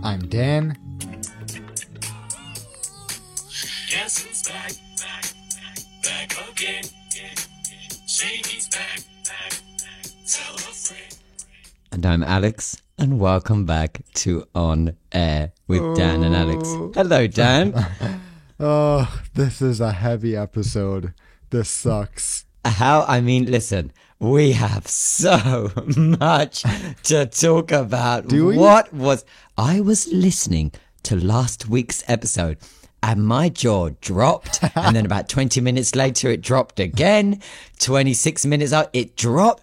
I'm Dan. Guess who's back again. Shady's back. Tell a friend. And I'm Alex, and welcome back to On Air with Dan and Alex. Hello, Dan. Oh, this is a heavy episode. This sucks. Listen, we have so much to talk about. Do we? I was listening to last week's episode and my jaw dropped. And then about 20 minutes later, it dropped again. 26 minutes out, it dropped.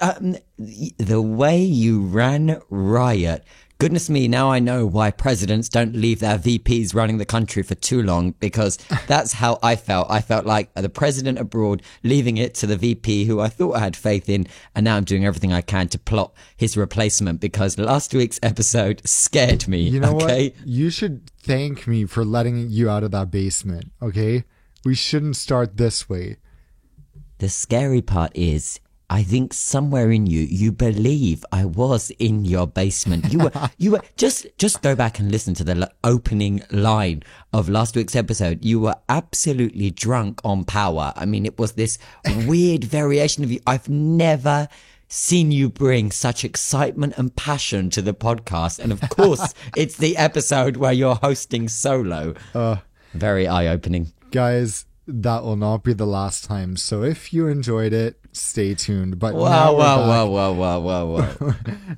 The way you ran riot. Goodness me, now I know why presidents don't leave their VPs running the country for too long, because that's how I felt. I felt like the president abroad leaving it to the VP who I thought I had faith in, and now I'm doing everything I can to plot his replacement, because last week's episode scared me. You know okay? what? You should thank me for letting you out of that basement, okay? We shouldn't start this way. The scary part is, I think somewhere in you believe I was in your basement. You were just go back and listen to the opening line of last week's episode. You were absolutely drunk on power. I mean, it was this weird variation of you. I've never seen you bring such excitement and passion to the podcast. And of course, it's the episode where you're hosting solo. Very eye-opening. Guys, that will not be the last time. So if you enjoyed it, stay tuned. But Wow.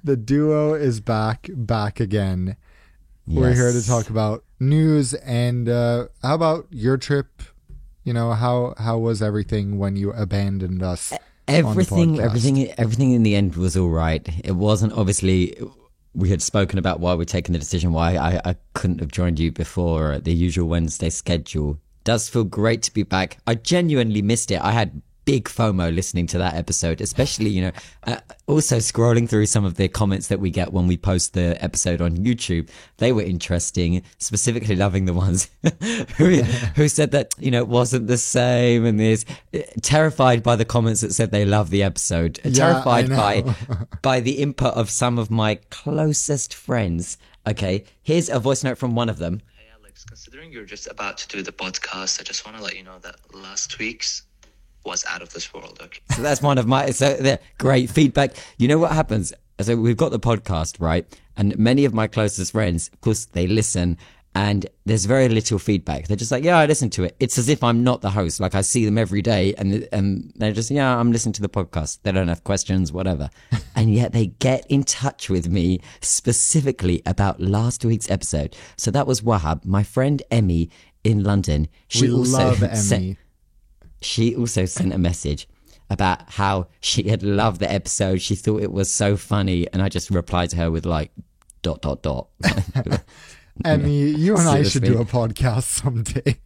The duo is back again. We're Yes. here to talk about news and how about your trip? You know, how was everything when you abandoned us? Everything on the podcast? everything in the end was all right. It wasn't, obviously, we had spoken about why we're taking the decision, why I couldn't have joined you before the usual Wednesday schedule. Does feel great to be back. I genuinely missed it. I had big FOMO listening to that episode, especially, also scrolling through some of the comments that we get when we post the episode on YouTube. They were interesting, specifically loving the ones who said that, it wasn't the same, and is terrified by the comments that said they love the episode. Terrified by the input of some of my closest friends. Okay, here's a voice note from one of them. Hey Alex, considering you're just about to do the podcast, I just want to let you know that last week's was out of this world, okay? So that's one of my great feedback. You know what happens? So we've got the podcast, right? And many of my closest friends, of course, they listen, and there's very little feedback. They're just like, yeah, I listen to it. It's as if I'm not the host. Like, I see them every day, and they're just, yeah, I'm listening to the podcast. They don't have questions, whatever. And yet they get in touch with me specifically about last week's episode. So that was Wahab, my friend Emmy in London. We love Emmy. She also sent a message about how she had loved the episode. She thought it was so funny. And I just replied to her with like, ... Emmy, you and I should Seriously. do a podcast someday.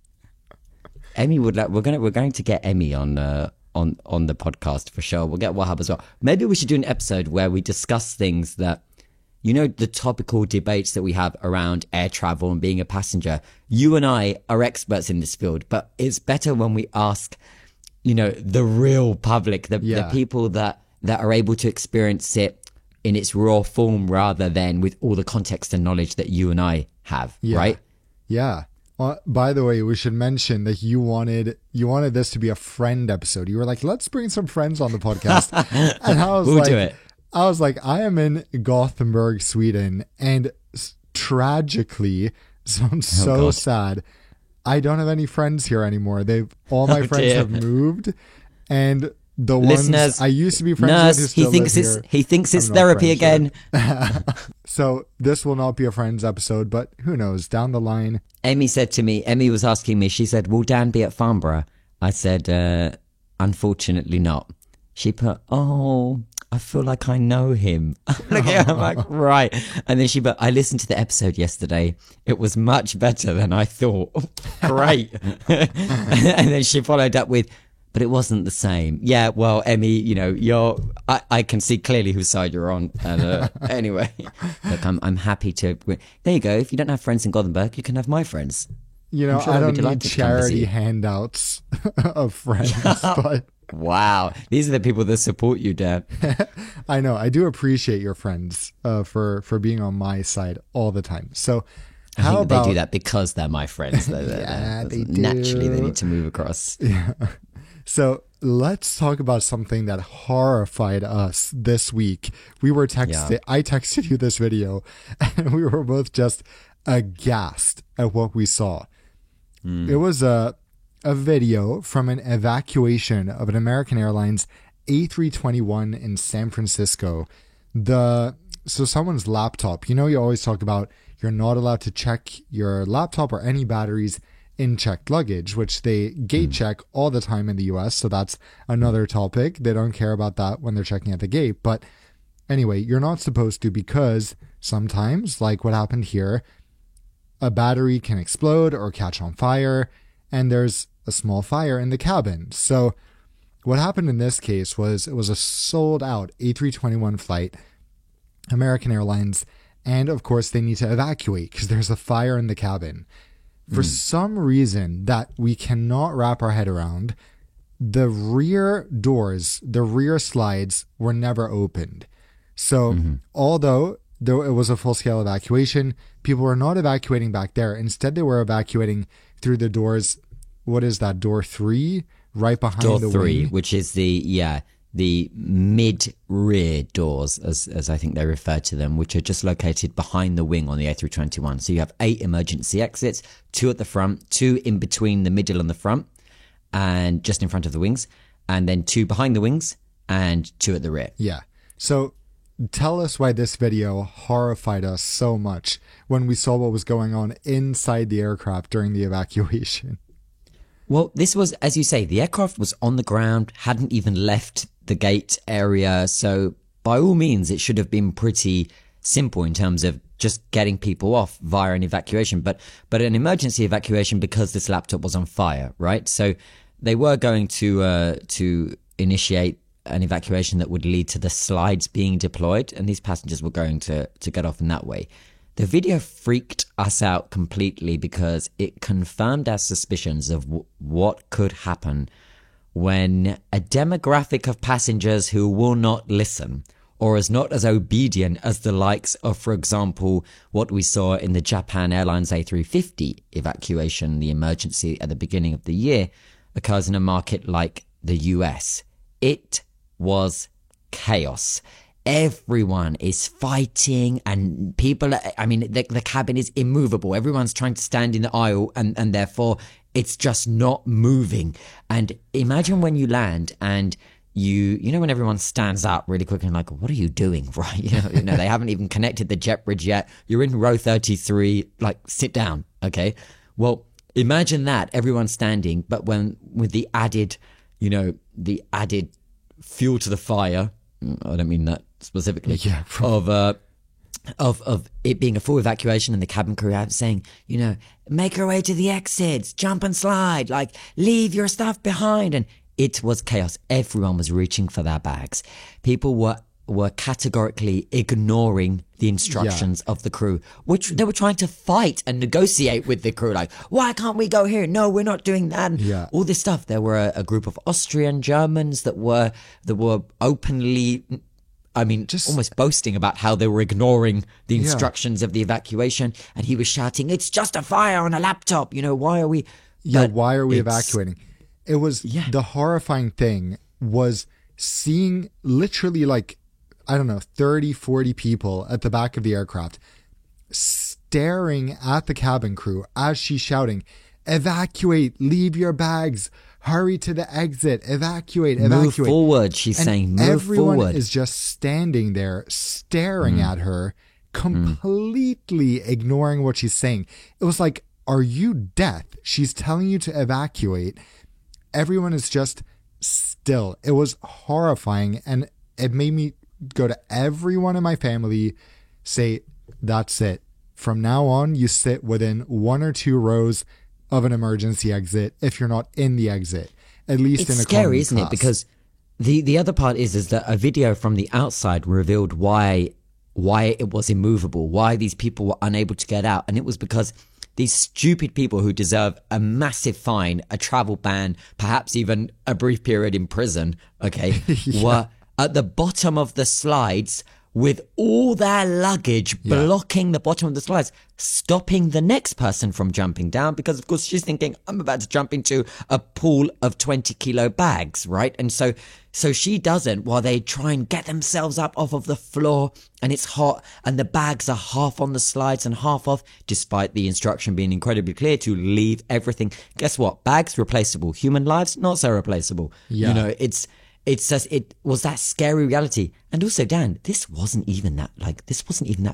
Emmy would like, we're going to get Emmy on the podcast for sure. We'll get Wahab as well. Maybe we should do an episode where we discuss things that, the topical debates that we have around air travel and being a passenger. You and I are experts in this field, but it's better when we ask, the real public, the people that are able to experience it in its raw form, rather than with all the context and knowledge that you and I have, right? Yeah. By the way, we should mention that you wanted this to be a friend episode. You were like, let's bring some friends on the podcast. And I was We'll do it. I was like, I am in Gothenburg, Sweden, and tragically, so I'm so God. sad. I don't have any friends here anymore. All my friends dear. have moved, and the Listeners, ones I used to be friends with who still live here, he thinks it's I'm not therapy friends again. with. So this will not be a friends episode, but who knows? Down the line, Emmy said to me, Emmy was asking me, she said, will Dan be at Farnborough? I said, unfortunately not. She put, I feel like I know him. I'm like, right. And then but I listened to the episode yesterday. It was much better than I thought. Great. And then she followed up with, but it wasn't the same. Yeah, well, Emmy, I can see clearly whose side you're on. And anyway, look, I'm happy to. There you go. If you don't have friends in Gothenburg, you can have my friends. I sure they'll be don't need delighted to come visit charity you. handouts of friends, but Wow. These are the people that support you, Dan. I know. I do appreciate your friends for being on my side all the time. So I how think about they do that because they're my friends. Yeah, they do. Naturally, they need to move across. So let's talk about something that horrified us this week. We were texting. Yeah. I texted you this video, and we were both just aghast at what we saw. It was a video from an evacuation of an American Airlines A321 in San Francisco. So someone's laptop. You know, you always talk about you're not allowed to check your laptop or any batteries in checked luggage, which they gate check all the time in the US. So that's another topic. They don't care about that when they're checking at the gate. But anyway, you're not supposed to, because sometimes, like what happened here, a battery can explode or catch on fire, and there's a small fire in the cabin. So what happened in this case was it was a sold out A321 flight, American Airlines, and of course they need to evacuate because there's a fire in the cabin. For some reason that we cannot wrap our head around, the rear doors, the rear slides were never opened. So although it was a full-scale evacuation, people were not evacuating back there. Instead, they were evacuating through the doors. What is that? Door 3? Right behind Door the 3, wing? which is the mid-rear doors, as I think they refer to them, which are just located behind the wing on the A321. So you have 8 emergency exits, 2 at the front, 2 in between the middle and the front, and just in front of the wings, and then 2 behind the wings and 2 at the rear. Yeah. So tell us why this video horrified us so much when we saw what was going on inside the aircraft during the evacuation. Well, this was, as you say, the aircraft was on the ground, hadn't even left the gate area. So by all means, it should have been pretty simple in terms of just getting people off via an evacuation. But an emergency evacuation, because this laptop was on fire, right? So they were going to initiate an evacuation that would lead to the slides being deployed, and these passengers were going to get off in that way. The video freaked us out completely because it confirmed our suspicions of what could happen when a demographic of passengers who will not listen or is not as obedient as the likes of, for example, what we saw in the Japan Airlines A350 evacuation, the emergency at the beginning of the year, occurs in a market like the US. It was chaos. Everyone is fighting, and people, I mean, the cabin is immovable. Everyone's trying to stand in the aisle, and therefore it's just not moving. And imagine when you land and you know, when everyone stands up really quickly and like, what are you doing? Right. You know, they haven't even connected the jet bridge yet. You're in row 33, like, sit down. Okay. Well, imagine that, everyone standing, but with the added fuel to the fire. I don't mean that specifically. Yeah. Of it being a full evacuation and the cabin crew out saying, you know, make your way to the exits, jump and slide, like, leave your stuff behind. And it was chaos. Everyone was reaching for their bags. People were categorically ignoring the instructions of the crew, which they were trying to fight and negotiate with the crew. Like, why can't we go here? No, we're not doing that. And all this stuff. There were a group of Austrian Germans that were openly, I mean, just almost boasting about how they were ignoring the instructions of the evacuation. And he was shouting, it's just a fire on a laptop. You know, why are we... why are we evacuating? It was the horrifying thing was seeing literally, like, I don't know, 30, 40 people at the back of the aircraft staring at the cabin crew as she's shouting, evacuate, leave your bags, hurry to the exit, evacuate. Move forward, she's saying, move everyone forward. is just standing there staring at her, completely ignoring what she's saying. It was like, are you deaf? She's telling you to evacuate. Everyone is just still. It was horrifying, and it made me go to everyone in my family, say, that's it. From now on, you sit within 1 or 2 rows of an emergency exit if you're not in the exit, at least in It's economy scary, isn't class. it? Because the other part is that a video from the outside revealed why it was immovable, why these people were unable to get out. And it was because these stupid people who deserve a massive fine, a travel ban, perhaps even a brief period in prison, okay, were at the bottom of the slides with all their luggage blocking the bottom of the slides, stopping the next person from jumping down because, of course, she's thinking, I'm about to jump into a pool of 20-kilo bags, right? And so she doesn't, while they try and get themselves up off of the floor, and it's hot, and the bags are half on the slides and half off, despite the instruction being incredibly clear to leave everything. Guess what? Bags replaceable. Human lives, not so replaceable. Yeah. You know, it's just, it was that scary reality. And also, Dan, this wasn't even that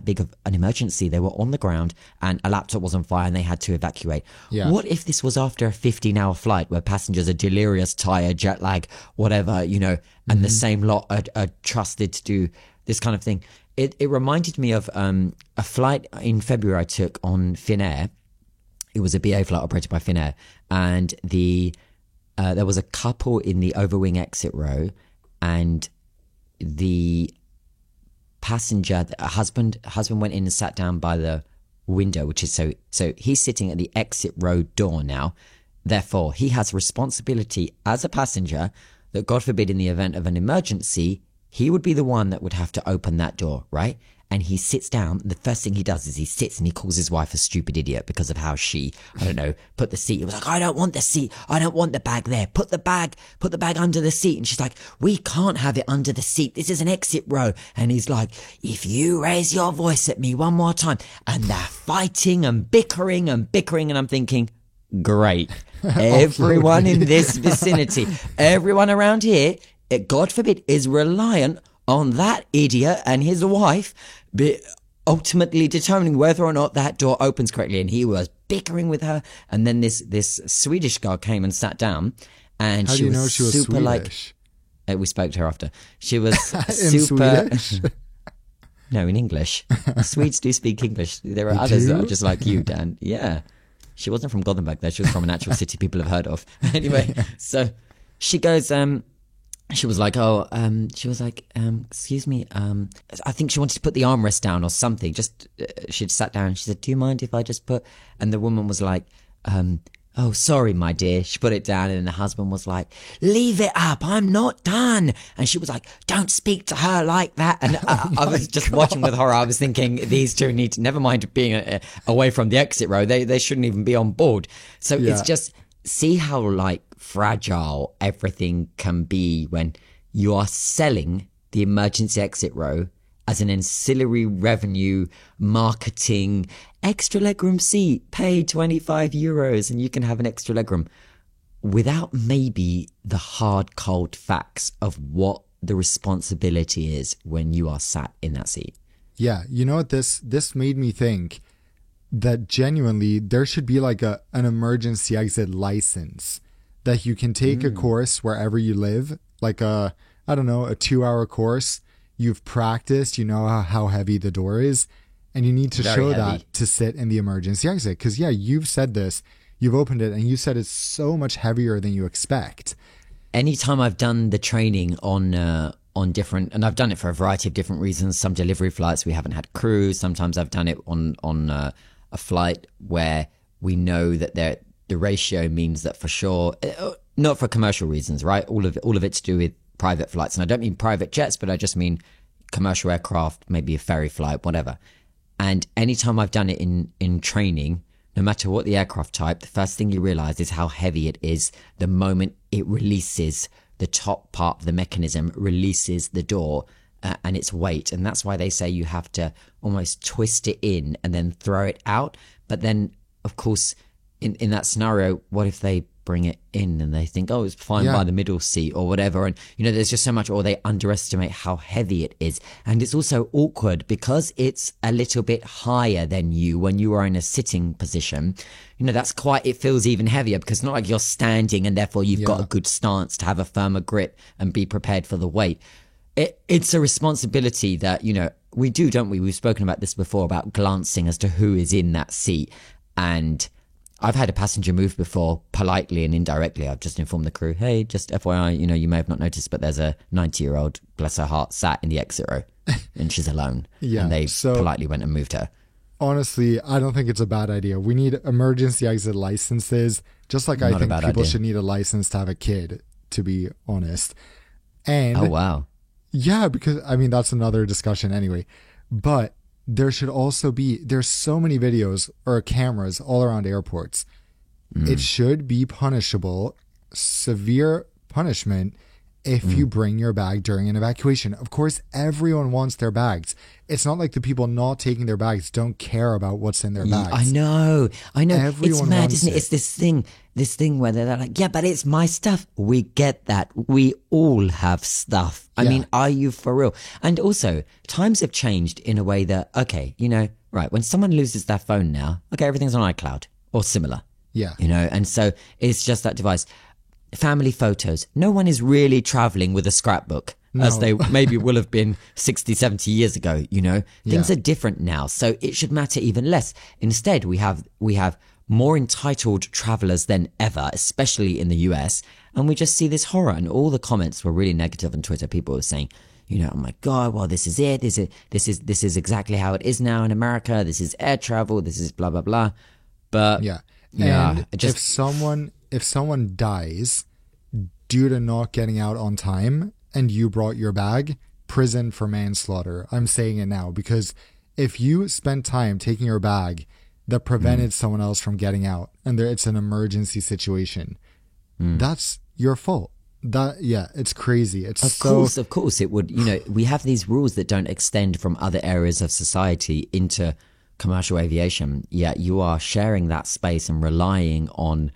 big of an emergency. They were on the ground and a laptop was on fire and they had to evacuate. Yeah. What if this was after a 15-hour flight where passengers are delirious, tired, jet lag, whatever, you know, and the same lot are trusted to do this kind of thing? It reminded me of a flight in February I took on Finnair. It was a BA flight operated by Finnair, and there was a couple in the overwing exit row, and the passenger, a husband went in and sat down by the window, which is so he's sitting at the exit row door now. Therefore, he has responsibility as a passenger that, God forbid, in the event of an emergency, he would be the one that would have to open that door, right? And he sits down. The first thing he does is he sits and he calls his wife a stupid idiot because of how she, I don't know, put the seat. He was like, I don't want the seat. I don't want the bag there. Put the bag under the seat. And she's like, we can't have it under the seat. This is an exit row. And he's like, if you raise your voice at me one more time. And they're fighting and bickering. And I'm thinking, great. Everyone in this vicinity, everyone around here, God forbid, is reliant on that idiot and his wife ultimately determining whether or not that door opens correctly. And he was bickering with her. And then this Swedish girl came and sat down, and How she do you was know she was super Swedish? we spoke to her after. She was In super. Swedish? No, in English. Swedes do speak English. There are They others that do? are just like you, Dan. Yeah. She wasn't from Gothenburg though. She was from an actual city people have heard of. Anyway, so she goes, she was like, excuse me, I think she wanted to put the armrest down or something. She'd sat down and she said, do you mind if I just put, and the woman was like, oh, sorry, my dear. She put it down, and the husband was like, leave it up. I'm not done. And she was like, don't speak to her like that. And I was just watching with horror. I was thinking these two need to, never mind being away from the exit row. They shouldn't even be on board. So it's just, see how like fragile everything can be when you are selling the emergency exit row as an ancillary revenue marketing extra legroom seat, pay €25 and you can have an extra legroom, without maybe the hard cold facts of what the responsibility is when you are sat in that seat. Yeah, you know what this made me think, that genuinely there should be like an emergency exit license that you can take a course wherever you live, like a 2-hour course. You've practiced, you know how heavy the door is, and you need to Very show heavy. that to sit in the emergency exit. Because you've said this, you've opened it and you said it's so much heavier than you expect. Anytime I've done the training on different, and I've done it for a variety of different reasons. Some delivery flights we haven't had crew. Sometimes I've done it on a flight where we know that the ratio means that for sure, not for commercial reasons, right? All of it to do with private flights, and I don't mean private jets, but I just mean commercial aircraft, maybe a ferry flight, whatever. And anytime I've done it in training, no matter what the aircraft type, the first thing you realize is how heavy it is the moment it releases the top part of the mechanism, releases the door and its weight. And that's why they say you have to almost twist it in and then throw it out. But then, of course, in that scenario, what if they bring it in and they think, oh, it's fine by the middle seat or whatever? And, you know, there's just so much, or they underestimate how heavy it is. And it's also awkward because it's a little bit higher than you when you are in a sitting position. You know, it feels even heavier because it's not like you're standing and therefore you've got a good stance to have a firmer grip and be prepared for the weight. It's a responsibility that, you know, we do, don't we? We've spoken about this before, about glancing as to who is in that seat. And I've had a passenger move before, politely and indirectly. I've just informed the crew, hey, just FYI, you know, you may have not noticed, but there's a 90-year-old, bless her heart, sat in the exit row and she's alone. Yeah, And they so- politely went and moved her. honestly, I don't think it's a bad idea. We need emergency exit licenses, just like I Not a think bad people idea. should need a license to have a kid, to be honest. And Oh, wow. yeah, because I mean, that's another discussion anyway. But there should also be, there's so many videos or cameras all around airports. It should be punishable, severe punishment, if you bring your bag during an evacuation. Of course, everyone wants their bags. It's not like the people not taking their bags don't care about what's in their bags. I know. It's Everyone mad, wants isn't it? it. It's this thing where they're like, yeah, but it's my stuff. We get that. We all have stuff. I Yeah. mean, are you for real? And also, times have changed in a way that, okay, right, when someone loses their phone now, okay, everything's on iCloud or similar. Yeah. And so it's just that device. Family photos. No one is really traveling with a scrapbook as No. they maybe will have been 60, 70 years ago, Things Yeah. are different now. So it should matter even less. Instead, we have more entitled travelers than ever, especially in the US. And we just see this horror, and all the comments were really negative on Twitter. People were saying, oh my God, well, this is it. This is exactly how it is now in America. This is air travel. This is blah, blah, blah. But Yeah. Yeah, And it just- if someone dies due to not getting out on time and you brought your bag, prison for manslaughter. I'm saying it now, because if you spent time taking your bag that prevented someone else from getting out and it's an emergency situation, that's your fault. It's crazy. It's Of course, it would. We have these rules that don't extend from other areas of society into commercial aviation. Yet you are sharing that space and relying on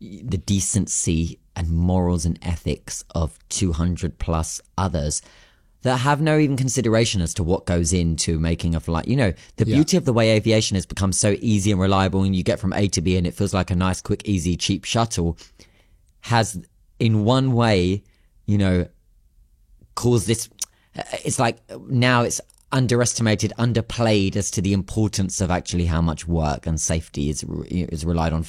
the decency and morals and ethics of 200 plus others that have no even consideration as to what goes into making a flight. The beauty of the way aviation has become so easy and reliable, and you get from A to B and it feels like a nice, quick, easy, cheap shuttle, has in one way, caused this. It's like now it's underestimated, underplayed as to the importance of actually how much work and safety is relied on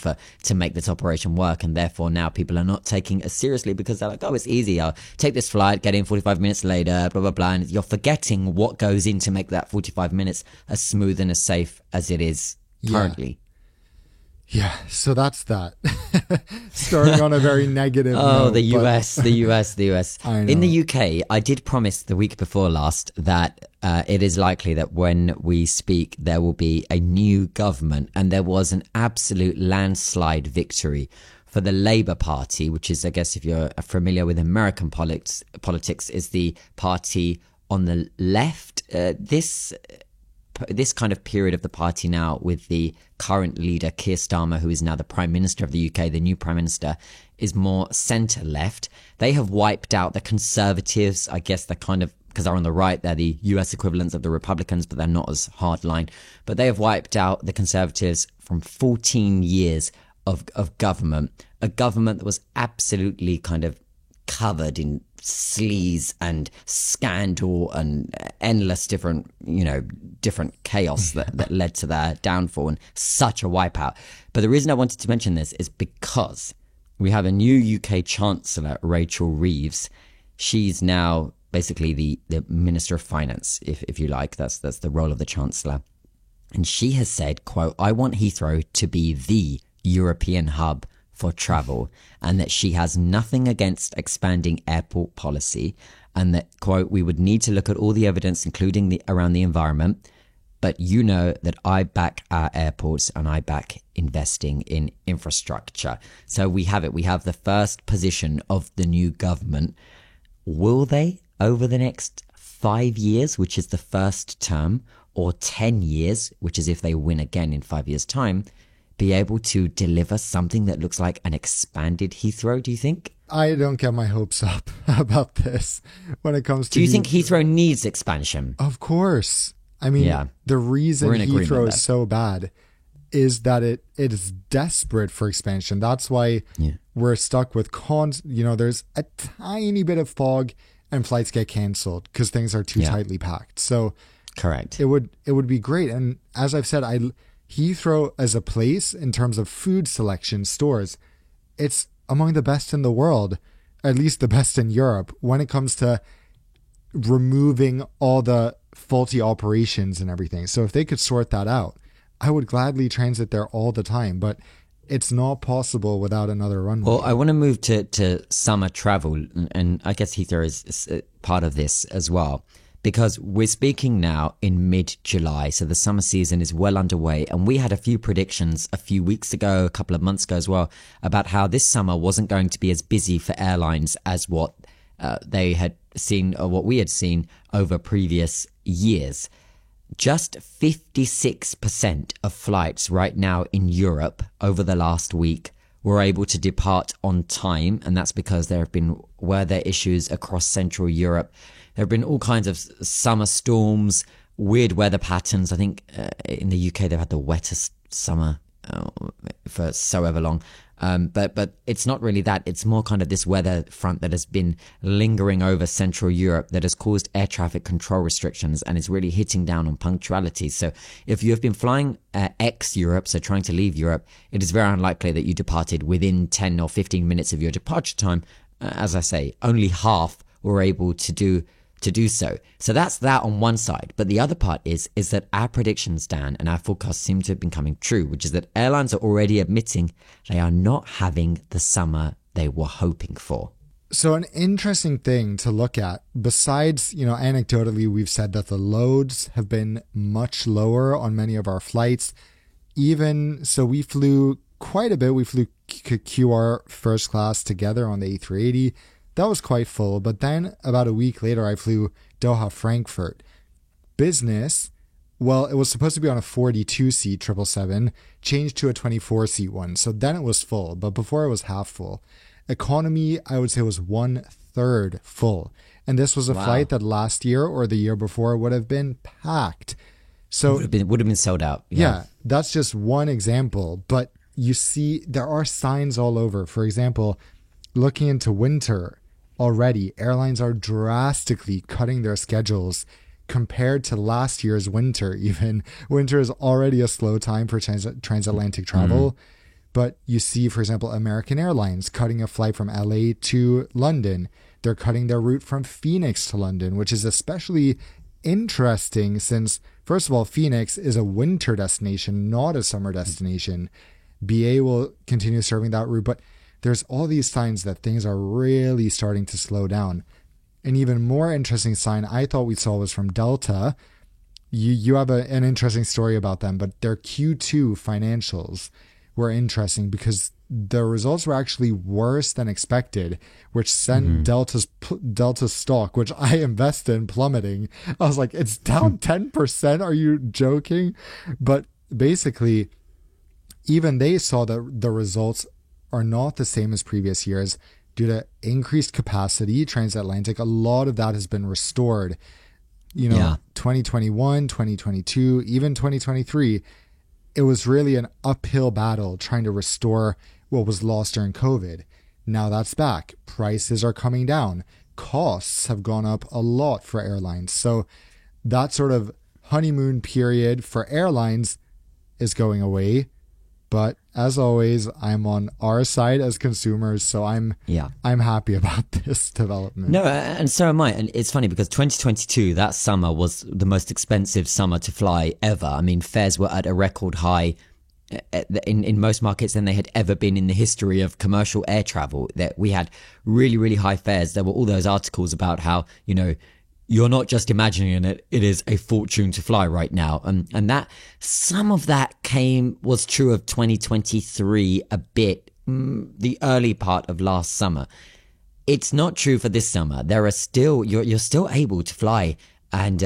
to make this operation work, and therefore now people are not taking it as seriously because they're like, oh, it's easy, I'll take this flight, get in 45 minutes later, blah blah blah, and you're forgetting what goes in to make that 45 minutes as smooth and as safe as it is currently. Yeah, so that's that. Starting on a very negative Oh, note, the but- US, the US, the US. I In the know. UK, I did promise the week before last that it is likely that when we speak, there will be a new government, and there was an absolute landslide victory for the Labour Party, which is, I guess, if you're familiar with American politics, is the party on the left. This kind of period of the party now, with the current leader Keir Starmer, who is now the Prime Minister of the UK, the new Prime Minister, is more centre left. They have wiped out the Conservatives. I guess they're kind of, because they're on the right, they're the US equivalents of the Republicans, but they're not as hardline. But they have wiped out the Conservatives from 14 years of government, a government that was absolutely kind of covered in sleaze and scandal and endless different chaos that led to their downfall and such a wipeout. But the reason I wanted to mention this is because we have a new UK Chancellor, Rachel Reeves. She's now basically the Minister of Finance, if you like. That's the role of the Chancellor. And she has said, quote, I want Heathrow to be the European hub for travel, and that she has nothing against expanding airport policy, and that, quote, we would need to look at all the evidence, including around the environment, but that I back our airports and I back investing in infrastructure. So we have it. We have the first position of the new government. Will they, over the next 5 years, which is the first term, or 10 years, which is if they win again in 5 years' time, be able to deliver something that looks like an expanded Heathrow, do you think? I don't get my hopes up about this when it comes to... Do you think Heathrow needs expansion? Of course. I mean, Yeah. the reason We're in agreement Heathrow there. is so bad is that it is desperate for expansion. That's why we're stuck with there's a tiny bit of fog and flights get canceled because things are too tightly packed. So Correct. it would be great. And as I've said, Heathrow as a place in terms of food selection stores, it's among the best in the world, at least the best in Europe, when it comes to removing all the faulty operations and everything. So if they could sort that out, I would gladly transit there all the time, but it's not possible without another runway. Well, I want to move to summer travel, and I guess Heathrow is part of this as well, because we're speaking now in mid-July, so the summer season is well underway, and we had a few predictions a few weeks ago, a couple of months ago as well, about how this summer wasn't going to be as busy for airlines as what they had seen, or what we had seen over previous years. Just 56% of flights right now in Europe over the last week were able to depart on time, and that's because there have been weather issues across Central Europe. There have been all kinds of summer storms, weird weather patterns. I think in the UK they've had the wettest summer for so ever long. But it's not really that. It's more kind of this weather front that has been lingering over Central Europe that has caused air traffic control restrictions and is really hitting down on punctuality. So if you have been flying ex-Europe, so trying to leave Europe, it is very unlikely that you departed within 10 or 15 minutes of your departure time. As I say, only half were able to do so. So that's that on one side. But the other part is that our predictions, Dan, and our forecasts seem to have been coming true, which is that airlines are already admitting they are not having the summer they were hoping for. So an interesting thing to look at, besides, anecdotally, we've said that the loads have been much lower on many of our flights. Even so, we flew quite a bit. We flew QR first class together on the A380. That was quite full, but then about a week later, I flew Doha Frankfurt. Business, well, it was supposed to be on a 42-seat 777, changed to a 24-seat one. So then it was full, but before it was half full. Economy, I would say, was 1/3 full. And this was a flight that last year or the year before would have been packed. So would have been sold out. Yeah, that's just one example. But you see, there are signs all over. For example, looking into winter, already, airlines are drastically cutting their schedules compared to last year's winter. Even winter is already a slow time for transatlantic travel. But you see, for example, American Airlines cutting a flight from LA to London. They're cutting their route from Phoenix to London, which is especially interesting since, first of all, Phoenix is a winter destination, not a summer destination. BA will continue serving that route, but there's all these signs that things are really starting to slow down. An even more interesting sign I thought we saw was from Delta. You have an interesting story about them, but their Q2 financials were interesting because the results were actually worse than expected, which sent Delta's stock, which I invested in, plummeting. I was like, it's down 10%? Are you joking? But basically, even they saw that the results are not the same as previous years due to increased capacity. Transatlantic, a lot of that has been restored. 2021, 2022, even 2023, it was really an uphill battle trying to restore what was lost during COVID. Now that's back. Prices are coming down. Costs have gone up a lot for airlines. So that sort of honeymoon period for airlines is going away. But as always, I'm on our side as consumers, so I'm happy about this development. No, and so am I. And it's funny because 2022, that summer was the most expensive summer to fly ever. I mean, fares were at a record high in most markets than they had ever been in the history of commercial air travel. That we had really, really high fares. There were all those articles about how, you're not just imagining it, it is a fortune to fly right now. And that some of that was true of 2023 a bit, the early part of last summer. It's not true for this summer. There are still, you're still able to fly, and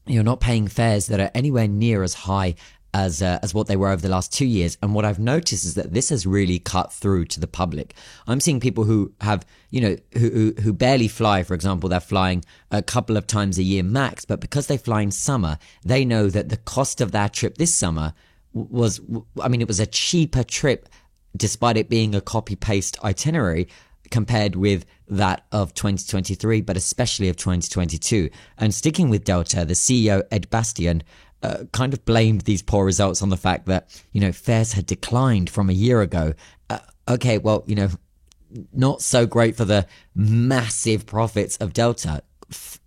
you're not paying fares that are anywhere near as high as what they were over the last 2 years. And what I've noticed is that this has really cut through to the public. I'm seeing people who have, who barely fly. For example, they're flying a couple of times a year max, but because they fly in summer, they know that the cost of their trip this summer it was a cheaper trip despite it being a copy-paste itinerary compared with that of 2023, but especially of 2022. And sticking with Delta, the CEO, Ed Bastian, kind of blamed these poor results on the fact that, fares had declined from a year ago. Not so great for the massive profits of Delta.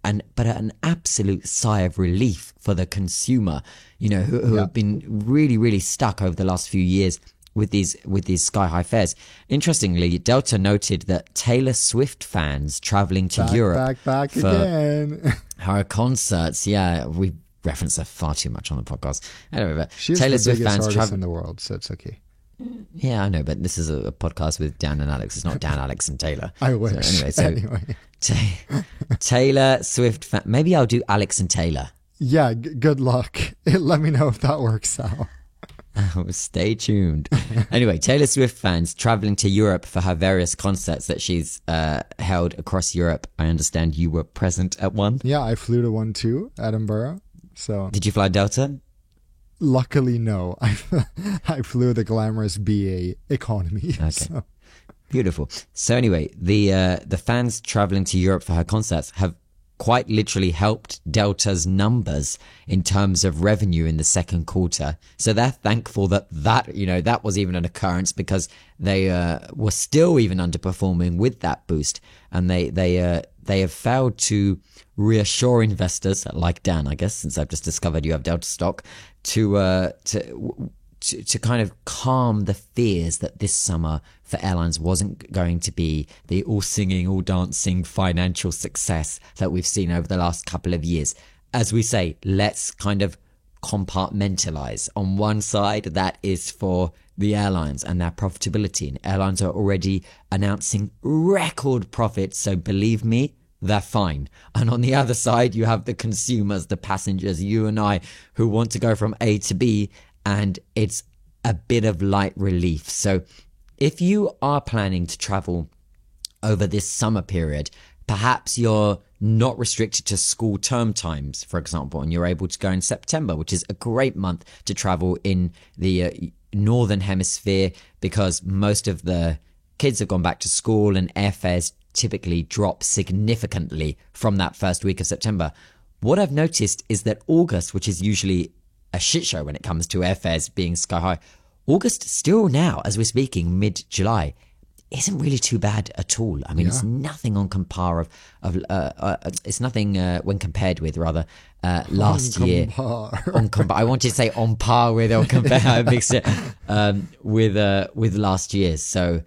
but an absolute sigh of relief for the consumer, you know, who have been really, really stuck over the last few years with these sky high fares. Interestingly, Delta noted that Taylor Swift fans traveling to Europe back for again. her concerts. Yeah, we reference her far too much on the podcast. Anyway, but She's Taylor the Swift biggest fans artist in the world, so it's okay. Yeah, I know, but this is a podcast with Dan and Alex. It's not Dan, Alex, and Taylor. I wish. So anyway, Taylor Swift fan. Maybe I'll do Alex and Taylor. Yeah, good luck. Let me know if that works out. Stay tuned. Anyway, Taylor Swift fans traveling to Europe for her various concerts that she's held across Europe. I understand you were present at one. Yeah, I flew to one too, Edinburgh. So Did you fly Delta? luckily, no. I flew the glamorous BA economy. Okay. So. Beautiful. So anyway, the fans traveling to Europe for her concerts have quite literally helped Delta's numbers in terms of revenue in the second quarter. So they're thankful that was even an occurrence, because they were still even underperforming with that boost, and they have failed to reassure investors like Dan, I guess, since I've just discovered you have Delta stock, to kind of calm the fears that this summer for airlines wasn't going to be the all singing, all dancing financial success that we've seen over the last couple of years. As we say, let's kind of compartmentalize. On one side, that is for the airlines and their profitability. And airlines are already announcing record profits. So believe me, they're fine. And on the other side, you have the consumers, the passengers, you and I, who want to go from A to B, and it's a bit of light relief. So if you are planning to travel over this summer period, perhaps you're not restricted to school term times, for example, and you're able to go in September, which is a great month to travel in the northern hemisphere, because most of the kids have gone back to school and airfares typically drop significantly from that first week of September. What I've noticed is that August, which is usually a shit show when it comes to airfares being sky high, August still now, as we're speaking, mid-July, isn't really too bad at all. I mean, it's nothing on it's nothing when compared with last year. I want to say on par with or compare. I mixed it with last year's. So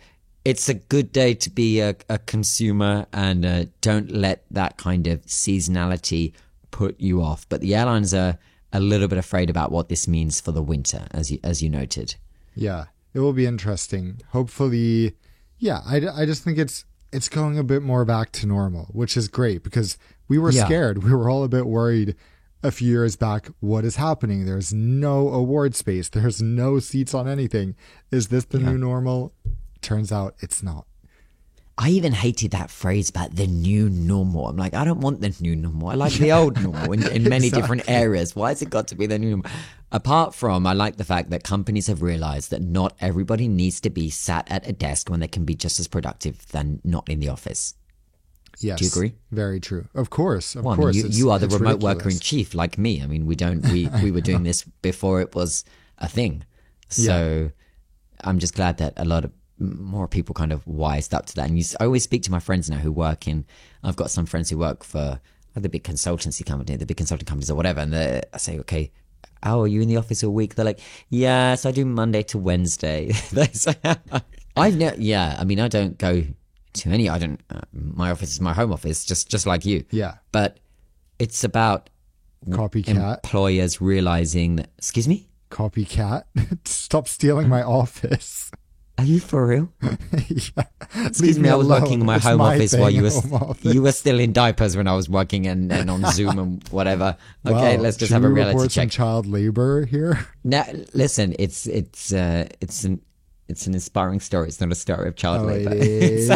it's a good day to be a consumer, and don't let that kind of seasonality put you off. But the airlines are a little bit afraid about what this means for the winter, as you noted. Yeah, it will be interesting. Hopefully, yeah, I just think it's going a bit more back to normal, which is great, because we were scared. We were all a bit worried a few years back. What is happening? There's no award space. There's no seats on anything. Is this the new normal? Turns out it's not. I even hated that phrase about the new normal. I'm like, I don't want the new normal. I like the old normal in many different areas. Why has it got to be the new normal? Apart from, I like the fact that companies have realized that not everybody needs to be sat at a desk when they can be just as productive than not in the office. Yes. Do you agree? Very true. Of course. Of Well, course. I mean, you are the remote ridiculous. worker in chief, like me. I mean, we were doing this before it was a thing. So I'm just glad that a lot of more people kind of wised up to that. And I always speak to my friends now who work I've got some friends who work for the big consultancy company, the big consulting companies or whatever. And I say, okay, how are you in the office a week? They're like, yeah, so I do Monday to Wednesday. I mean, I don't go to any, my office is my home office, just like you. Yeah. But it's about Copycat. employers realizing that, excuse me? Copycat. Stop stealing my office. Are you for real? Yeah. Excuse me, I was working in my It's home my office thing, while home office. you were still in diapers when I was working and on Zoom and whatever. Okay, Wow. let's just Should have a we reality report some check. child labor here? Now, listen, it's an inspiring story. It's not a story of child labor. It is.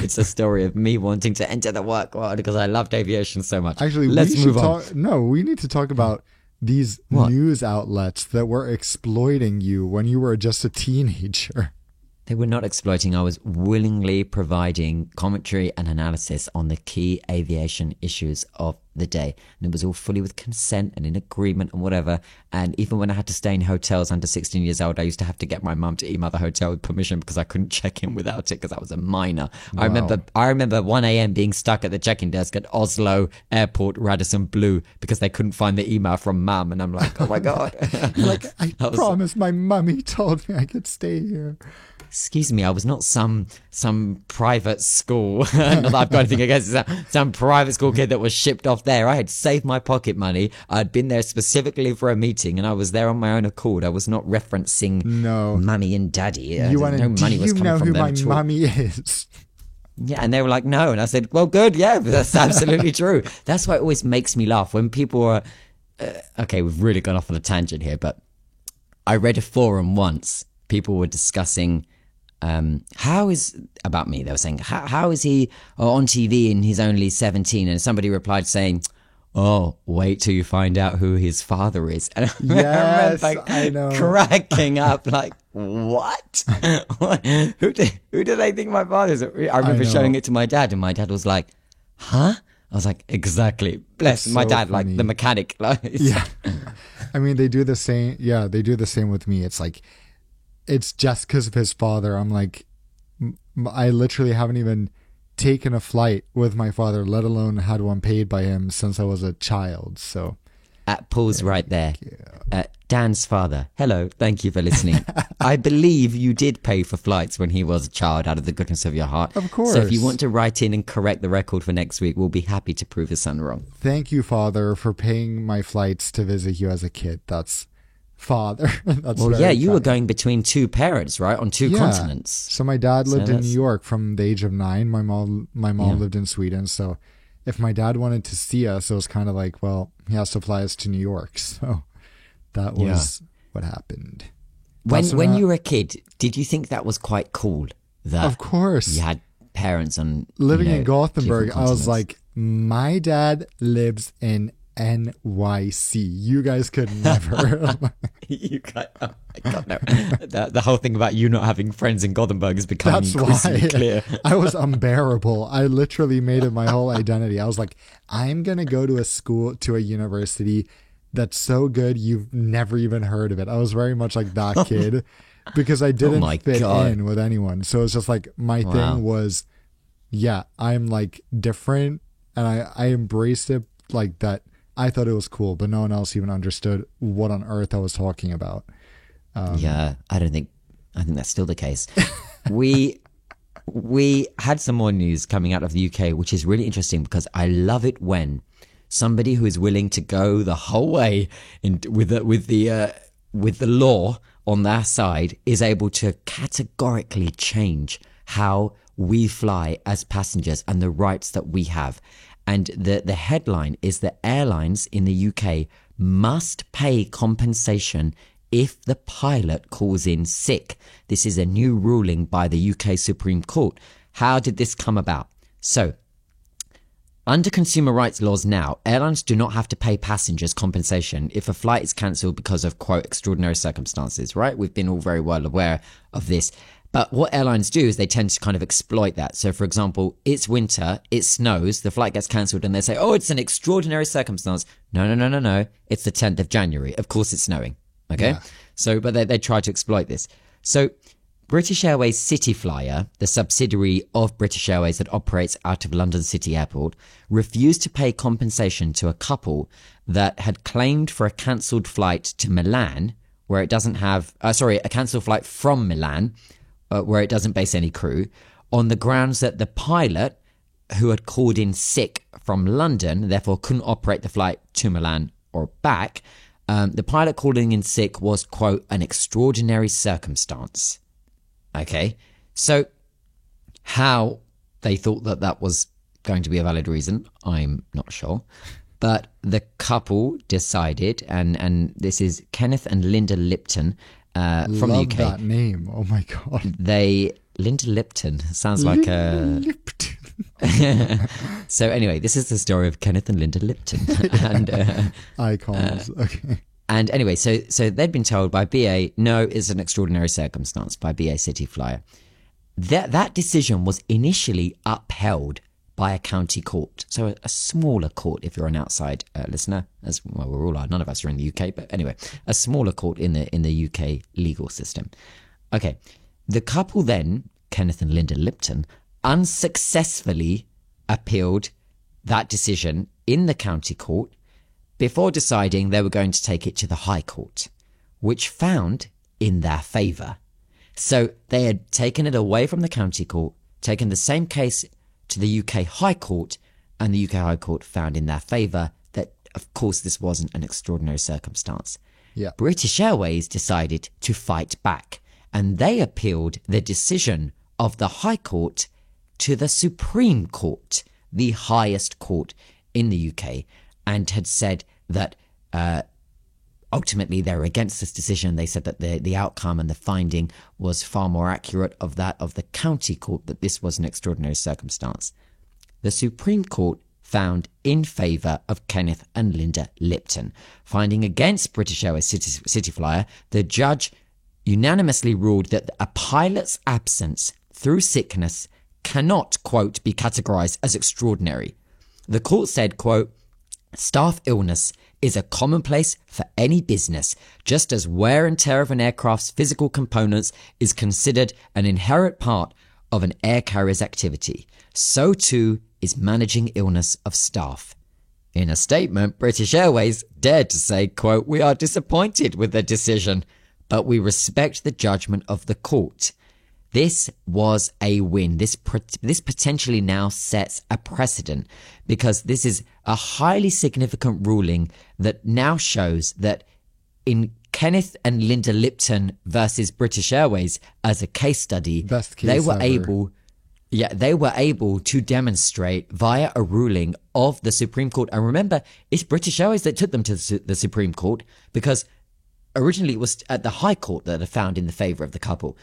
It's a story of me wanting to enter the work world because I loved aviation so much. Actually, let's we move should on. talk. No, we need to talk about these What? news outlets that were exploiting you when you were just a teenager. They were not exploiting. I was willingly providing commentary and analysis on the key aviation issues of the day. And it was all fully with consent and in agreement and whatever. And even when I had to stay in hotels under 16 years old, I used to have to get my mum to email the hotel with permission because I couldn't check in without it because I was a minor. Wow. I remember 1 a.m. being stuck at the check-in desk at Oslo Airport, Radisson Blu, because they couldn't find the email from mum. And I'm like, oh my God. Like, I promised my mummy told me I could stay here. Excuse me, I was not some private school. Not that I've got anything against it. Some private school kid that was shipped off there. I had saved my pocket money. I'd been there specifically for a meeting, and I was there on my own accord. I was not referencing mummy and daddy. Do you know who my mummy is? Yeah, and they were like, no. And I said, well, good, yeah, that's absolutely true. That's why it always makes me laugh when people are... okay, we've really gone off on a tangent here, but I read a forum once. People were discussing... how is about me? They were saying, how is he on TV and he's only 17? And somebody replied saying, oh, wait till you find out who his father is. And Yes, I know. Cracking up like, what? Who do they think my father is? I remember showing it to my dad, and my dad was like, huh? I was like, exactly. Bless my dad, funny. Like the mechanic. Yeah. I mean, they do the same. Yeah, they do the same with me. It's like, it's just because of his father. I'm like, I literally haven't even taken a flight with my father, let alone had one paid by him since I was a child. So, pause right there. Dan's father. Hello, thank you for listening. I believe you did pay for flights when he was a child out of the goodness of your heart. Of course. So if you want to write in and correct the record for next week, we'll be happy to prove his son wrong. Thank you, Father, for paying my flights to visit you as a kid. That's father. That's well, yeah, you were going between two parents, right? On two continents. So my dad lived in New York from the age of 9. My mom lived in Sweden. So if my dad wanted to see us, it was kind of like, well, he has to fly us to New York. So that was what happened. When you were a kid, did you think that was quite cool? That of course. You had parents on living in Gothenburg. I was like, my dad lives in NYC. You guys could never. You guys, oh my God, no. The whole thing about you not having friends in Gothenburg is becoming increasingly clear. I was unbearable. I literally made it my whole identity. I was like, I'm going to go to a university that's so good you've never even heard of it. I was very much like that kid because I didn't fit in with anyone. So it's just like my thing was, I'm like different, and I embraced it like that. I thought it was cool, but no one else even understood what on earth I was talking about. I think that's still the case. We had some more news coming out of the UK, which is really interesting because I love it when somebody who is willing to go the whole way with the law on their side is able to categorically change how we fly as passengers and the rights that we have. And the headline is that airlines in the UK must pay compensation if the pilot calls in sick. This is a new ruling by the UK Supreme Court. How did this come about? So, under consumer rights laws now, airlines do not have to pay passengers compensation if a flight is cancelled because of, quote, extraordinary circumstances, right? We've been all very well aware of this. But what airlines do is they tend to kind of exploit that. So, for example, it's winter, it snows, the flight gets cancelled, and they say, oh, it's an extraordinary circumstance. No. It's the 10th of January. Of course it's snowing. Okay? Yeah. So, but they try to exploit this. So, British Airways City Flyer, the subsidiary of British Airways that operates out of London City Airport, refused to pay compensation to a couple that had claimed for a cancelled flight to Milan, where it doesn't have, a cancelled flight from Milan, where it doesn't base any crew, on the grounds that the pilot who had called in sick from London, therefore couldn't operate the flight to Milan or back, the pilot calling in sick was, quote, an extraordinary circumstance. Okay, so how they thought that was going to be a valid reason, I'm not sure. But the couple decided, and this is Kenneth and Linda Lipton, from the UK. Love that name. Oh my God. Linda Lipton sounds like Lipton. So anyway, this is the story of Kenneth and Linda Lipton. And icons. Okay. And anyway, so they'd been told by BA, no, it's an extraordinary circumstance by BA City Flyer. That decision was initially upheld by a county court. So a smaller court, if you're an outside listener, as well, we're all are. None of us are in the UK, but anyway, a smaller court in the UK legal system. Okay, the couple then, Kenneth and Linda Lipton, unsuccessfully appealed that decision in the county court before deciding they were going to take it to the High Court, which found in their favour. So they had taken it away from the county court, taken the same case to the UK High Court, and the UK High Court found in their favour that, of course, this wasn't an extraordinary circumstance. Yeah. British Airways decided to fight back, and they appealed the decision of the High Court to the Supreme Court, the highest court in the UK, and had said that ultimately they were against this decision. They said that the outcome and the finding was far more accurate of that of the county court, that this was an extraordinary circumstance. The Supreme Court found in favour of Kenneth and Linda Lipton. Finding against British Airways City Flyer, the judge unanimously ruled that a pilot's absence through sickness cannot, quote, be categorised as extraordinary. The court said, quote, staff illness is a commonplace for any business, just as wear and tear of an aircraft's physical components is considered an inherent part of an air carrier's activity. So too is managing illness of staff. In a statement, British Airways dared to say, quote, we are disappointed with the decision, but we respect the judgment of the court. This was a win. This potentially now sets a precedent, because this is a highly significant ruling that now shows that in Kenneth and Linda Lipton versus British Airways as a case study, Best case they were ever. they were able to demonstrate via a ruling of the Supreme Court. And remember, it's British Airways that took them to the Supreme Court, because originally it was at the High Court that had found in the favour of the couple.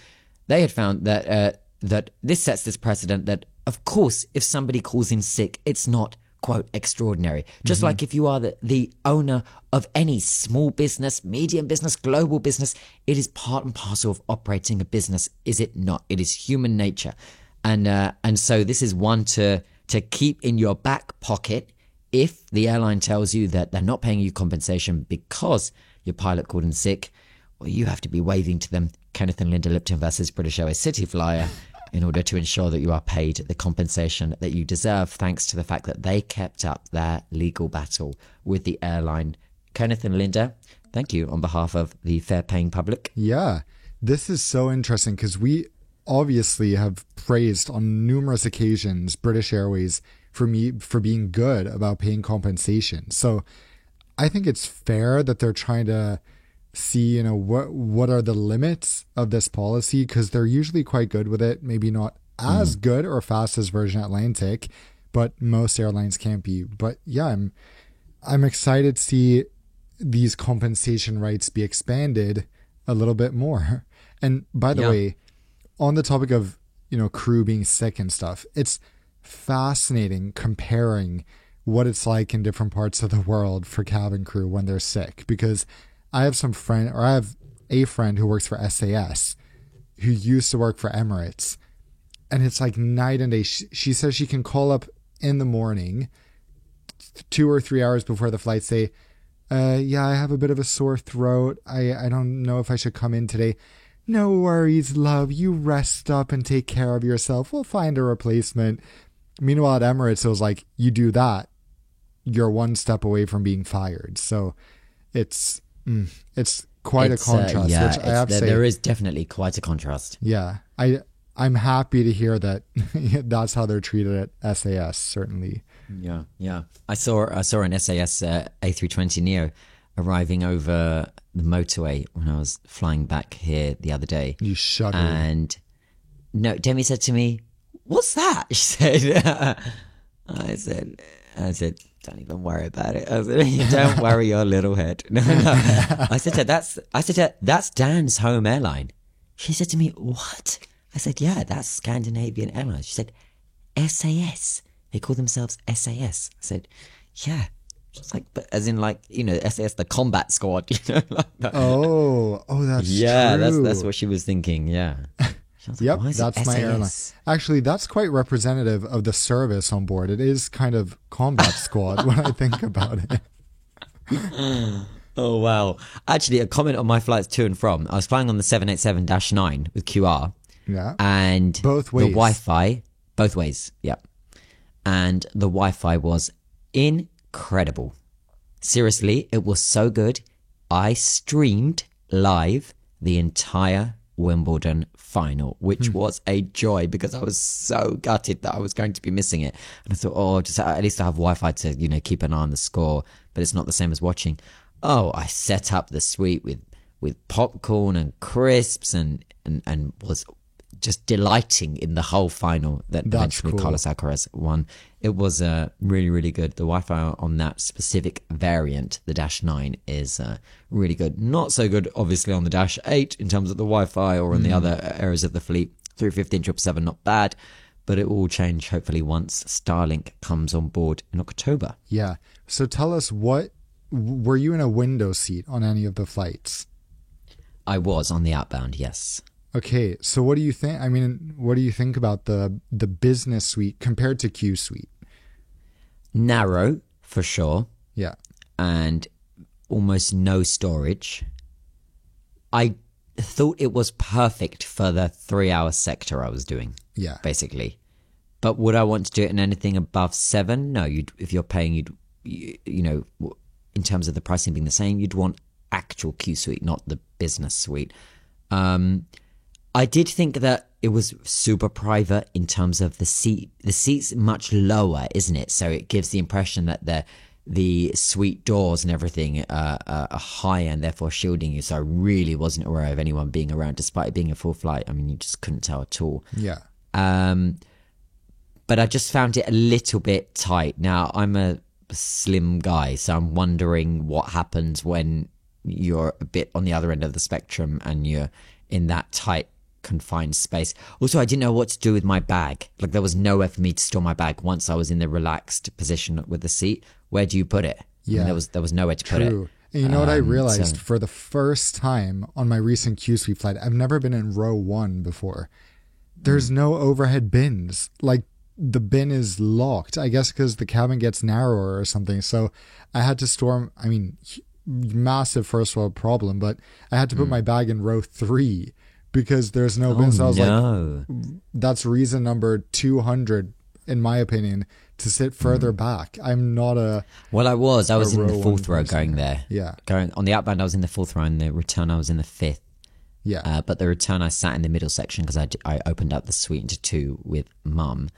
They had found that that this sets this precedent that, of course, if somebody calls in sick, it's not, quote, extraordinary. Just like if you are the owner of any small business, medium business, global business, it is part and parcel of operating a business, is it not? It is human nature. And so this is one to keep in your back pocket if the airline tells you that they're not paying you compensation because your pilot called in sick. Well, you have to be waving to them, Kenneth and Linda Lipton versus British Airways City Flyer, in order to ensure that you are paid the compensation that you deserve, thanks to the fact that they kept up their legal battle with the airline. Kenneth and Linda, thank you on behalf of the fair-paying public. Yeah, this is so interesting because we obviously have praised on numerous occasions British Airways for being good about paying compensation. So I think it's fair that they're trying to see, what are the limits of this policy, because they're usually quite good with it. Maybe not as good or fast as Virgin Atlantic, but most airlines can't be. But yeah, I'm excited to see these compensation rights be expanded a little bit more. And by the way, on the topic of crew being sick and stuff, it's fascinating comparing what it's like in different parts of the world for cabin crew when they're sick, because I have a friend who works for SAS who used to work for Emirates, and it's like night and day. She says she can call up in the morning 2 or 3 hours before the flight, say, yeah, I have a bit of a sore throat. I don't know if I should come in today. No worries, love. You rest up and take care of yourself. We'll find a replacement. Meanwhile, at Emirates, it was like, you do that, you're one step away from being fired. So it's quite a contrast. Which I have to say, there is definitely quite a contrast. Yeah, I'm happy to hear that that's how they're treated at SAS. Certainly. Yeah. I saw an SAS A320neo arriving over the motorway when I was flying back here the other day. You shuddered. And no, Demi said to me, "What's that?" She said. I said, don't even worry about it. I said, don't worry your little head. No. I said to her, that's Dan's home airline. She said to me, what? I said, yeah, that's Scandinavian Airlines. She said, SAS. They call themselves SAS. I said, yeah, Just like, but as in like, you know, SAS, the combat squad, you know, like that. Oh, that's Yeah, true. that's what she was thinking. Yeah. She was like, Yep, "Why is it that's my SAS?" airline. Actually, that's quite representative of the service on board. It is kind of combat squad when I think about it. Oh, wow. Actually, a comment on my flights to and from. I was flying on the 787-9 with QR. Yeah. And Both ways. the Wi-Fi, both ways, yep. And the Wi-Fi was incredible. Seriously, it was so good. I streamed live the entire Wimbledon final, which was a joy because I was so gutted that I was going to be missing it. And I thought, oh, just at least I have Wi-Fi to, you know, keep an eye on the score, but it's not the same as watching. Oh, I set up the suite with popcorn and crisps and was just delighting in the whole final that eventually cool. Carlos Alcaraz won. It was really, really good. The Wi-Fi on that specific variant, the Dash 9, is really good. Not so good, obviously, on the Dash 8 in terms of the Wi-Fi or in the other areas of the fleet. 315, 777, not bad, but it will change hopefully once Starlink comes on board in October. Yeah. So tell us, were you in a window seat on any of the flights? I was on the outbound, yes. Okay, so what do you think? I mean, what do you think about the business suite compared to Q suite? Narrow, for sure, Yeah. and almost no storage. I thought it was perfect for the 3-hour sector I was doing, Yeah. basically. But would I want to do it in anything above 7? No, if you're paying, you know, in terms of the pricing being the same, you'd want actual Q suite, not the business suite. I did think that it was super private in terms of the seat. The seat's much lower, isn't it? So it gives the impression that the suite doors and everything are high and therefore shielding you. So I really wasn't aware of anyone being around, despite it being a full flight. I mean, you just couldn't tell at all. Yeah. But I just found it a little bit tight. Now, I'm a slim guy, so I'm wondering what happens when you're a bit on the other end of the spectrum and you're in that tight, confined space. Also, I didn't know what to do with my bag. Like, there was nowhere for me to store my bag once I was in the relaxed position with the seat. Where do you put it? Yeah. I mean, there was nowhere to put it. True. And you know what I realized so- for the first time on my recent Q suite flight? I've never been in row 1 before. There's no overhead bins. Like, the bin is locked, I guess because the cabin gets narrower or something. So I had to store, I mean, massive first world problem, but I had to put my bag in row 3 because there's no bin. So I was like, that's reason number 200, in my opinion, to sit further back. I'm not a... Well, I was in the row 4th row one person. going there. Yeah. Going on the outbound, I was in the 4th row, and the return, I was in the 5th. Yeah. But the return, I sat in the middle section because I opened up the suite into 2 with Mum.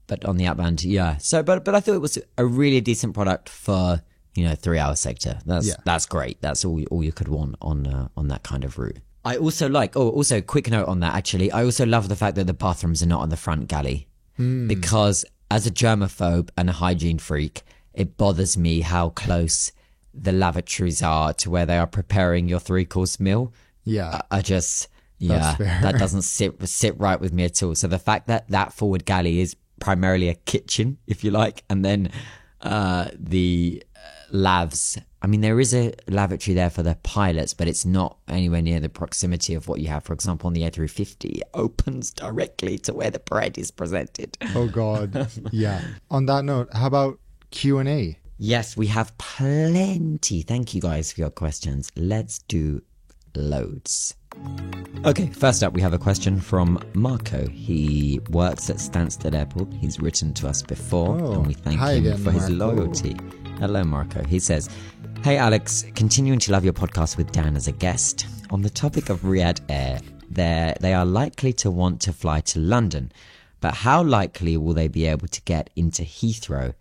But on the outbound, yeah. So, but I thought it was a really decent product for, you know, 3-hour sector. That's great. That's all you could want on that kind of route. I also like. Oh, also quick note on that. Actually, I also love the fact that the bathrooms are not on the front galley because as a germaphobe and a hygiene freak, it bothers me how close the lavatories are to where they are preparing your 3-course meal. Yeah. I just, That's fair. that doesn't sit right with me at all. So the fact that forward galley is primarily a kitchen, if you like, and then the lavs. I mean, there is a lavatory there for the pilots, but it's not anywhere near the proximity of what you have, for example, on the A350. It opens directly to where the bread is presented. Oh, God. Yeah. On that note, how about Q&A? Yes, we have plenty. Thank you guys for your questions. Let's do loads. Okay, first up we have a question from Marco. He works at Stansted Airport. He's written to us before and we thank hi him again, for his Marco. loyalty. Hello Marco. He says, "Hey Alex, continuing to love your podcast with Dan as a guest. On the topic of Riyadh Air, they are likely to want to fly to London, but how likely will they be able to get into Heathrow?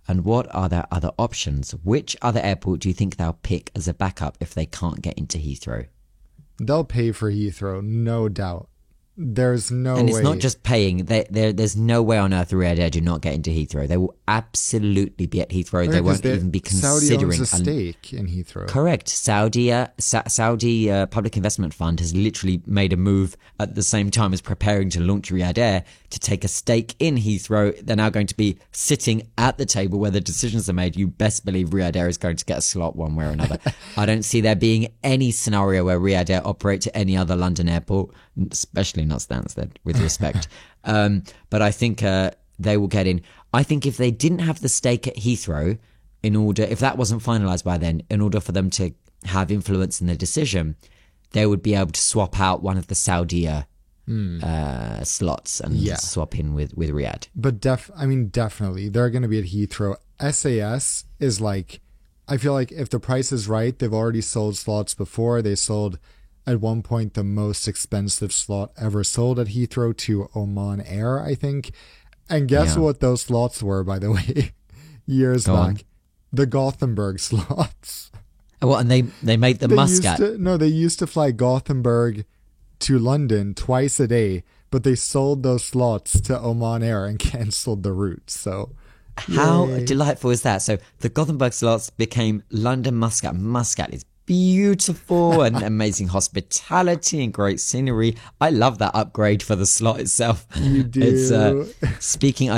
And what are their other options? Which other airport do you think they'll pick as a backup if they can't get into Heathrow?" They'll pay for Heathrow, no doubt. There's no And way. it's not just paying. There's no way on earth Riyadh Air do not get into Heathrow. They will absolutely be at Heathrow. They won't even be considering. Saudi owns a stake in Heathrow. Correct. Saudi Public Investment Fund has literally made a move at the same time as preparing to launch Riyadh Air to take a stake in Heathrow. They're now going to be sitting at the table where the decisions are made. You best believe Riyadh Air is going to get a slot one way or another. I don't see there being any scenario where Riyadh Air operate at any other London airport, especially not Stansted, with respect. But I think they will get in. I think if they didn't have the stake at Heathrow, if that wasn't finalised by then, in order for them to have influence in the decision, they would be able to swap out one of the Saudi slots and swap in with Riyadh. But definitely, they're going to be at Heathrow. SAS is like, I feel like if the price is right, they've already sold slots before. They sold at one point the most expensive slot ever sold at Heathrow to Oman Air, I think. And guess what those slots were, by the way, years Go back? on. The Gothenburg slots. Well, and they made the Muscat. They used to fly Gothenburg to London twice a day, but they sold those slots to Oman Air and canceled the route. So How yay. delightful is that? So the Gothenburg slots became London Muscat. Muscat is beautiful and amazing hospitality and great scenery. I love that upgrade for the slot itself. You do. It's, speaking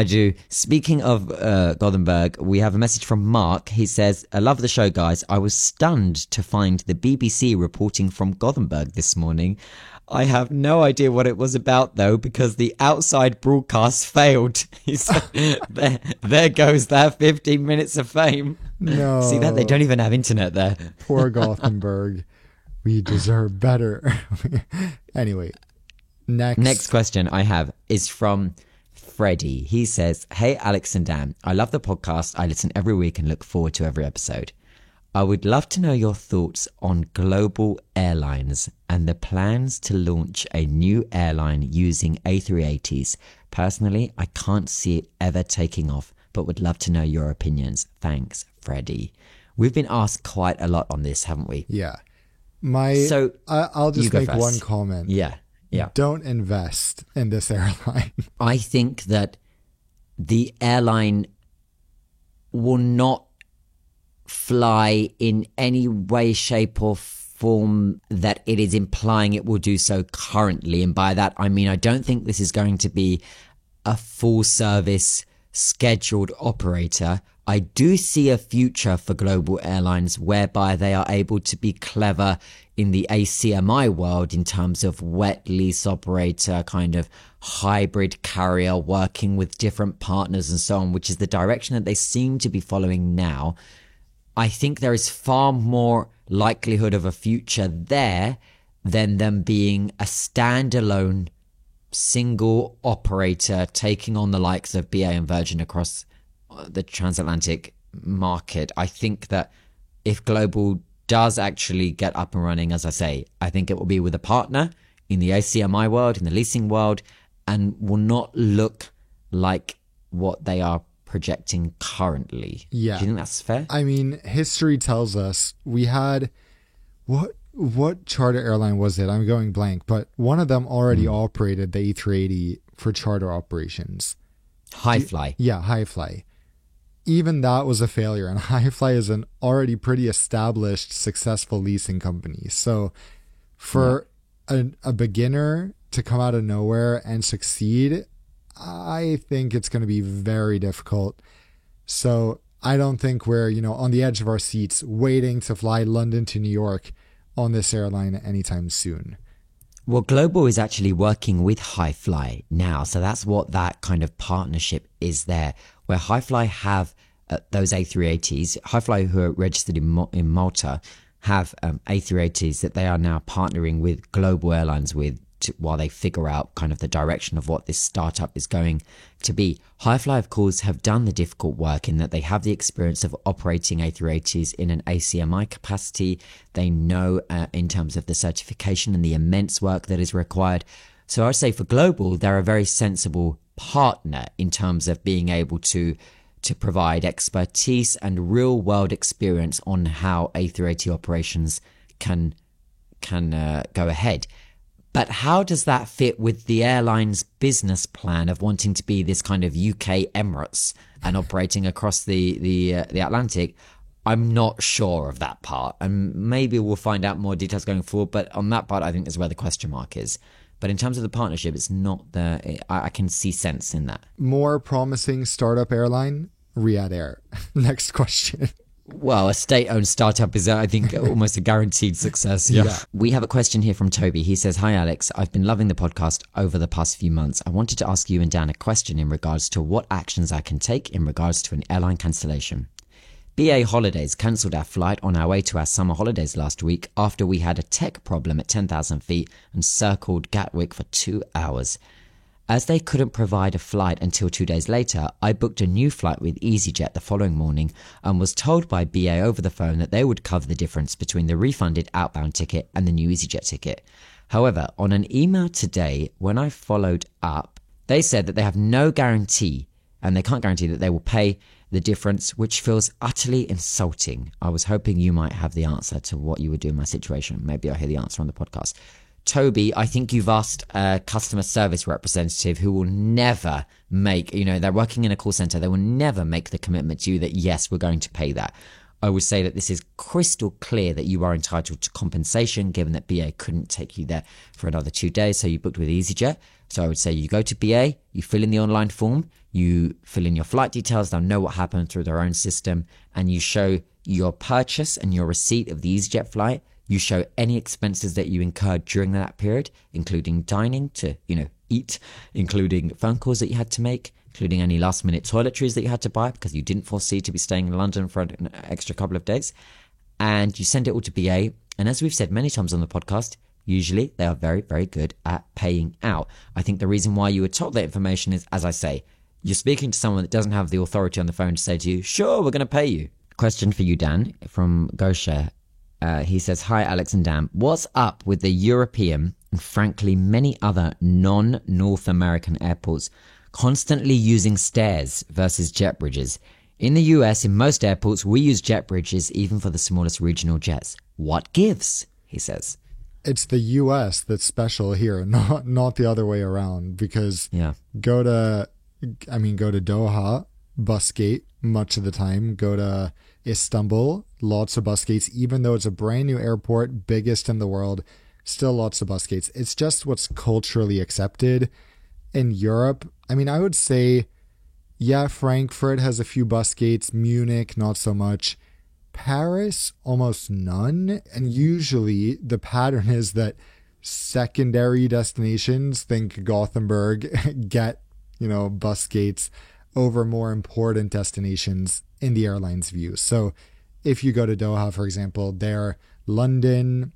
of Gothenburg, we have a message from Mark. He says, I love the show, guys. I was stunned to find the BBC reporting from Gothenburg this morning. I have no idea what it was about, though, because the outside broadcast failed. He said, there goes that 15 minutes of fame. No. See that? They don't even have internet there. Poor Gothenburg. We deserve better. Anyway, Next question I have is from Freddie. He says, Hey, Alex and Dan. I love the podcast. I listen every week and look forward to every episode. I would love to know your thoughts on Global Airlines and the plans to launch a new airline using A380s. Personally, I can't see it ever taking off, but would love to know your opinions. Thanks, Freddie. We've been asked quite a lot on this, haven't we? yeah. I'll you just go make first. one comment. Yeah. Don't invest in this airline. I think that the airline will not fly in any way, shape or form that it is implying it will do so currently. And by that, I mean, I don't think this is going to be a full service scheduled operator. I do see a future for global airlines whereby they are able to be clever in the ACMI world in terms of wet lease operator, kind of hybrid carrier, working with different partners and so on, which is the direction that they seem to be following now. I think there is far more likelihood of a future there than them being a standalone single operator taking on the likes of BA and Virgin across the transatlantic market. I think that if Global does actually get up and running, as I say, I think it will be with a partner in the ACMI world, in the leasing world, and will not look like what they are projecting currently. Yeah. Do you think that's fair? I mean, history tells us we had what charter airline was it? I'm going blank, but one of them already operated the A380 for charter operations. Highfly. Yeah, Highfly. Even that was a failure, and Highfly is an already pretty established, successful leasing company. So for a beginner to come out of nowhere and succeed, I think it's going to be very difficult. So I don't think we're, on the edge of our seats waiting to fly London to New York on this airline anytime soon. Well, Global is actually working with Highfly now. So that's what that kind of partnership is there, where Highfly have those A380s. Highfly, who are registered in Malta, have A380s that they are now partnering with Global Airlines with while they figure out kind of the direction of what this startup is going to be. Highfly, of course, have done the difficult work in that they have the experience of operating A380s in an ACMI capacity. They know in terms of the certification and the immense work that is required. So I'd say for Global, they're a very sensible partner in terms of being able to provide expertise and real world experience on how A380 operations can go ahead. But how does that fit with the airline's business plan of wanting to be this kind of UK Emirates and operating across the Atlantic? I'm not sure of that part, and maybe we'll find out more details going forward. But on that part, I think is where the question mark is. But in terms of the partnership, it's not the. I can see sense in that. More promising startup airline, Riyadh Air. Next question. Well, a state-owned startup is, I think, almost a guaranteed success. Yeah. We have a question here from Toby. He says, "Hi, Alex. I've been loving the podcast over the past few months. I wanted to ask you and Dan a question in regards to what actions I can take in regards to an airline cancellation. BA Holidays cancelled our flight on our way to our summer holidays last week after we had a tech problem at 10,000 feet and circled Gatwick for 2 hours. As they couldn't provide a flight until 2 days later, I booked a new flight with EasyJet the following morning and was told by BA over the phone that they would cover the difference between the refunded outbound ticket and the new EasyJet ticket. However, on an email today, when I followed up, they said that they have no guarantee and they can't guarantee that they will pay the difference, which feels utterly insulting. I was hoping you might have the answer to what you would do in my situation. Maybe I'll hear the answer on the podcast." Toby, I think you've asked a customer service representative who will never make, they're working in a call center. They will never make the commitment to you that, yes, we're going to pay that. I would say that this is crystal clear that you are entitled to compensation given that BA couldn't take you there for another 2 days. So you booked with EasyJet. So I would say you go to BA, you fill in the online form, you fill in your flight details. They'll know what happened through their own system, and you show your purchase and your receipt of the EasyJet flight. You show any expenses that you incurred during that period, including dining to, eat, including phone calls that you had to make, including any last minute toiletries that you had to buy because you didn't foresee to be staying in London for an extra couple of days. And you send it all to BA. And as we've said many times on the podcast, usually they are very, very good at paying out. I think the reason why you were told that information is, as I say, you're speaking to someone that doesn't have the authority on the phone to say to you, sure, we're going to pay you. Question for you, Dan, from Gosha. He says, "Hi, Alex and Dan. What's up with the European and frankly many other non-North American airports constantly using stairs versus jet bridges? In the US, in most airports, we use jet bridges even for the smallest regional jets. What gives?" he says. It's the US that's special here, not the other way around, because go to Doha, bus gate much of the time. Go to Istanbul, lots of bus gates, even though it's a brand new airport, biggest in the world, still lots of bus gates. It's just what's culturally accepted. In Europe, I would say, Frankfurt has a few bus gates, Munich, not so much. Paris, almost none. And usually the pattern is that secondary destinations, think Gothenburg, get, bus gates over more important destinations in the airline's view. So if you go to Doha, for example, there, London,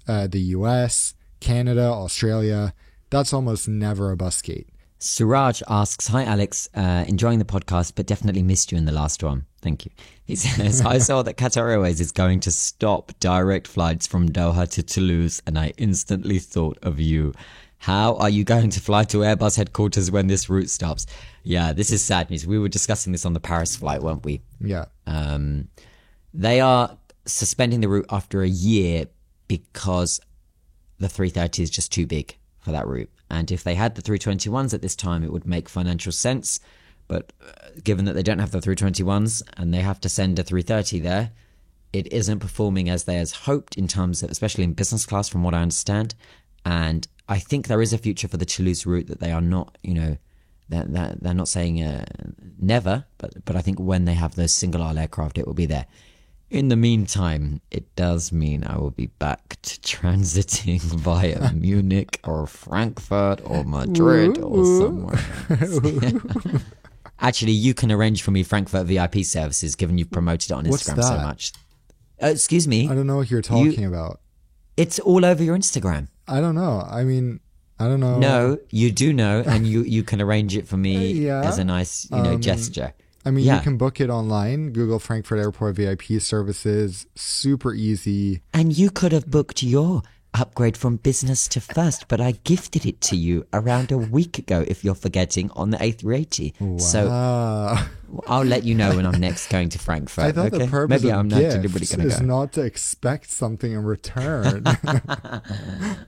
the US, Canada, Australia, that's almost never a bus gate. Suraj asks, "Hi Alex, enjoying the podcast, but definitely missed you in the last one. Thank you." He says, "I saw that Qatar Airways is going to stop direct flights from Doha to Toulouse, and I instantly thought of you. How are you going to fly to Airbus headquarters when this route stops?" Yeah, this is sad news. We were discussing this on the Paris flight, weren't we? Yeah. They are suspending the route after a year because the 330 is just too big for that route. And if they had the 321s at this time, it would make financial sense. But given that they don't have the 321s and they have to send a 330 there, it isn't performing as they has hoped in terms of, especially in business class, from what I understand. And I think there is a future for the Toulouse route that they are not, they're not saying never, but I think when they have those single aisle aircraft, it will be there. In the meantime, it does mean I will be back to transiting via Munich or Frankfurt or Madrid or somewhere else. Actually, you can arrange for me Frankfurt VIP services, given you've promoted it on Instagram so much. Excuse me? I don't know what you're talking about. It's all over your Instagram. I don't know. I don't know. No, you do know, and you can arrange it for me as a nice, gesture. You can book it online. Google Frankfurt Airport VIP services. Super easy. And you could have booked your upgrade from business to first, but I gifted it to you around a week ago, if you're forgetting, on the A380. Wow. So I'll let you know when I'm next going to Frankfurt. I thought okay? the purpose Maybe of I'm not deliberately gifts going to is go. not to expect something in return.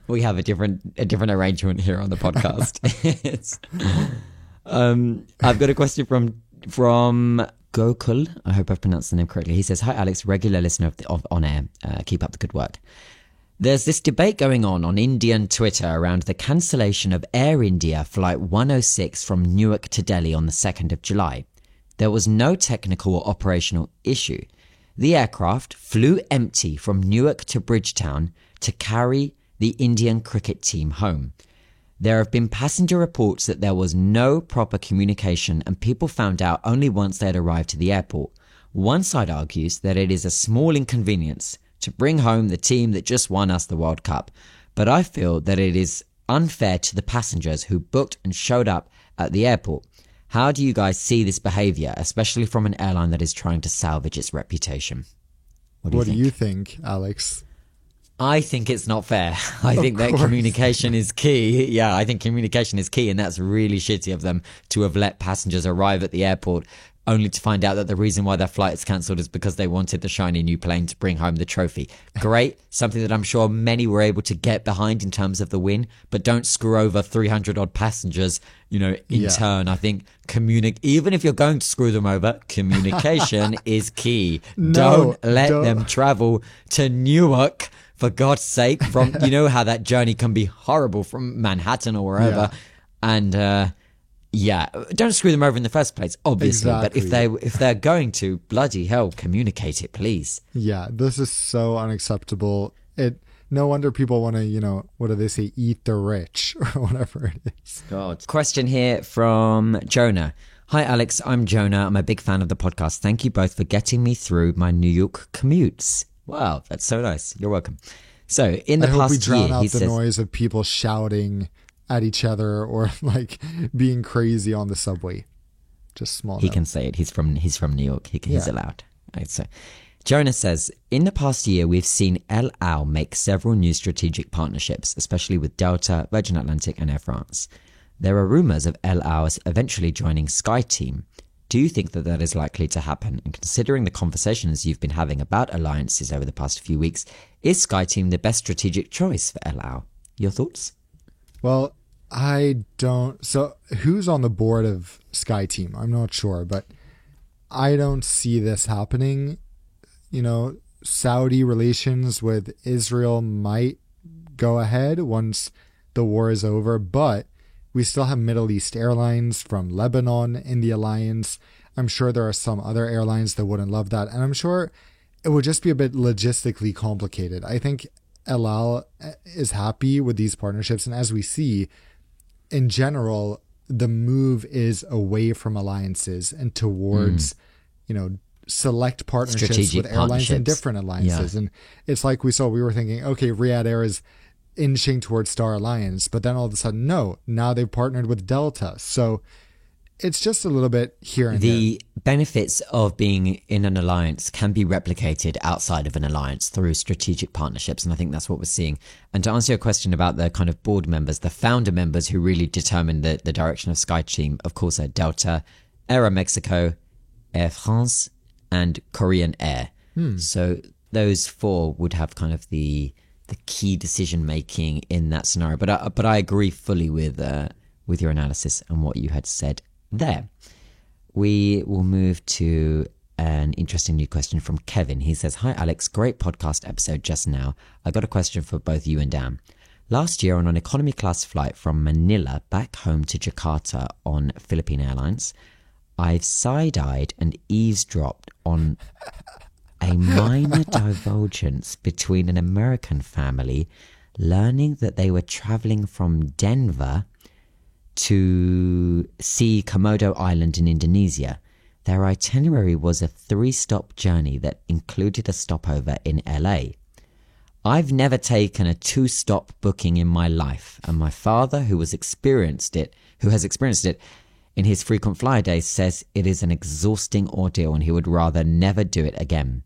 We have a different arrangement here on the podcast. I've got a question from Gokul. I hope I've pronounced the name correctly. He says, "Hi Alex, regular listener of On Air. Keep up the good work. There's this debate going on Indian Twitter around the cancellation of Air India Flight 106 from Newark to Delhi on the 2nd of July. There was no technical or operational issue. The aircraft flew empty from Newark to Bridgetown to carry the Indian cricket team home. There have been passenger reports that there was no proper communication and people found out only once they had arrived to the airport. One side argues that it is a small inconvenience to bring home the team that just won us the World Cup. But I feel that it is unfair to the passengers who booked and showed up at the airport. How do you guys see this behavior, especially from an airline that is trying to salvage its reputation?" What do you think, Alex? I think it's not fair. I think that communication is key. Yeah, I think communication is key, and that's really shitty of them to have let passengers arrive at the airport only to find out that the reason why their flight is cancelled is because they wanted the shiny new plane to bring home the trophy. Great, something that I'm sure many were able to get behind in terms of the win, but don't screw over 300 odd passengers, in turn. I think even if you're going to screw them over, communication is key. Don't let them travel to Newark, for God's sake, from, how that journey can be horrible from Manhattan or wherever. Yeah. And, don't screw them over in the first place, obviously. Exactly. But if they're going to, bloody hell, communicate it, please. Yeah, this is so unacceptable. No wonder people want to, what do they say, eat the rich or whatever it is. God. Question here from Jonah. "Hi Alex, I'm Jonah. I'm a big fan of the podcast. Thank you both for getting me through my New York commutes." Wow, that's so nice. You're welcome. So in the I hope we past drown year, out he the says, noise of people shouting at each other or being crazy on the subway. Just small. He note. can say it. He's from New York. He's allowed. Right, so Jonah says, "In the past year, we've seen El Al make several new strategic partnerships, especially with Delta, Virgin Atlantic, and Air France. There are rumors of El Al eventually joining SkyTeam. Do you think that is likely to happen? And considering the conversations you've been having about alliances over the past few weeks, is SkyTeam the best strategic choice for El Al? Your thoughts?" Well, I don't. So who's on the board of SkyTeam? I'm not sure, but I don't see this happening. Saudi relations with Israel might go ahead once the war is over, but we still have Middle East airlines from Lebanon in the alliance. I'm sure there are some other airlines that wouldn't love that. And I'm sure it would just be a bit logistically complicated. I think El Al is happy with these partnerships. And as we see, in general, the move is away from alliances and towards, select partnerships Strategic with airlines and partnerships. different alliances. Yeah. And it's like we were thinking, okay, Riyadh Air is inching towards Star Alliance, but then all of a sudden, no, now they've partnered with Delta. So it's just a little bit here and The benefits of being in an alliance can be replicated outside of an alliance through strategic partnerships, and I think that's what we're seeing. And to answer your question about the kind of board members, the founder members who really determine the direction of SkyTeam, of course, are Delta, Aeromexico, Air France, and Korean Air. So those four would have kind of the key decision making in that scenario. But I agree fully with your analysis and what you had said there. We will move to an interesting new question from Kevin. He says, "Hi Alex, great podcast episode just now. I got a question for both you and Dan. Last year on an economy class flight from Manila back home to Jakarta on Philippine Airlines, I've side-eyed and eavesdropped on a minor divergence between an American family learning that they were traveling from Denver to see Komodo Island in Indonesia. Their itinerary was a 3-stop journey that included a stopover in LA. I've never taken a 2-stop booking in my life, and my father, who has experienced it in his frequent flyer days, says it is an exhausting ordeal and he would rather never do it again.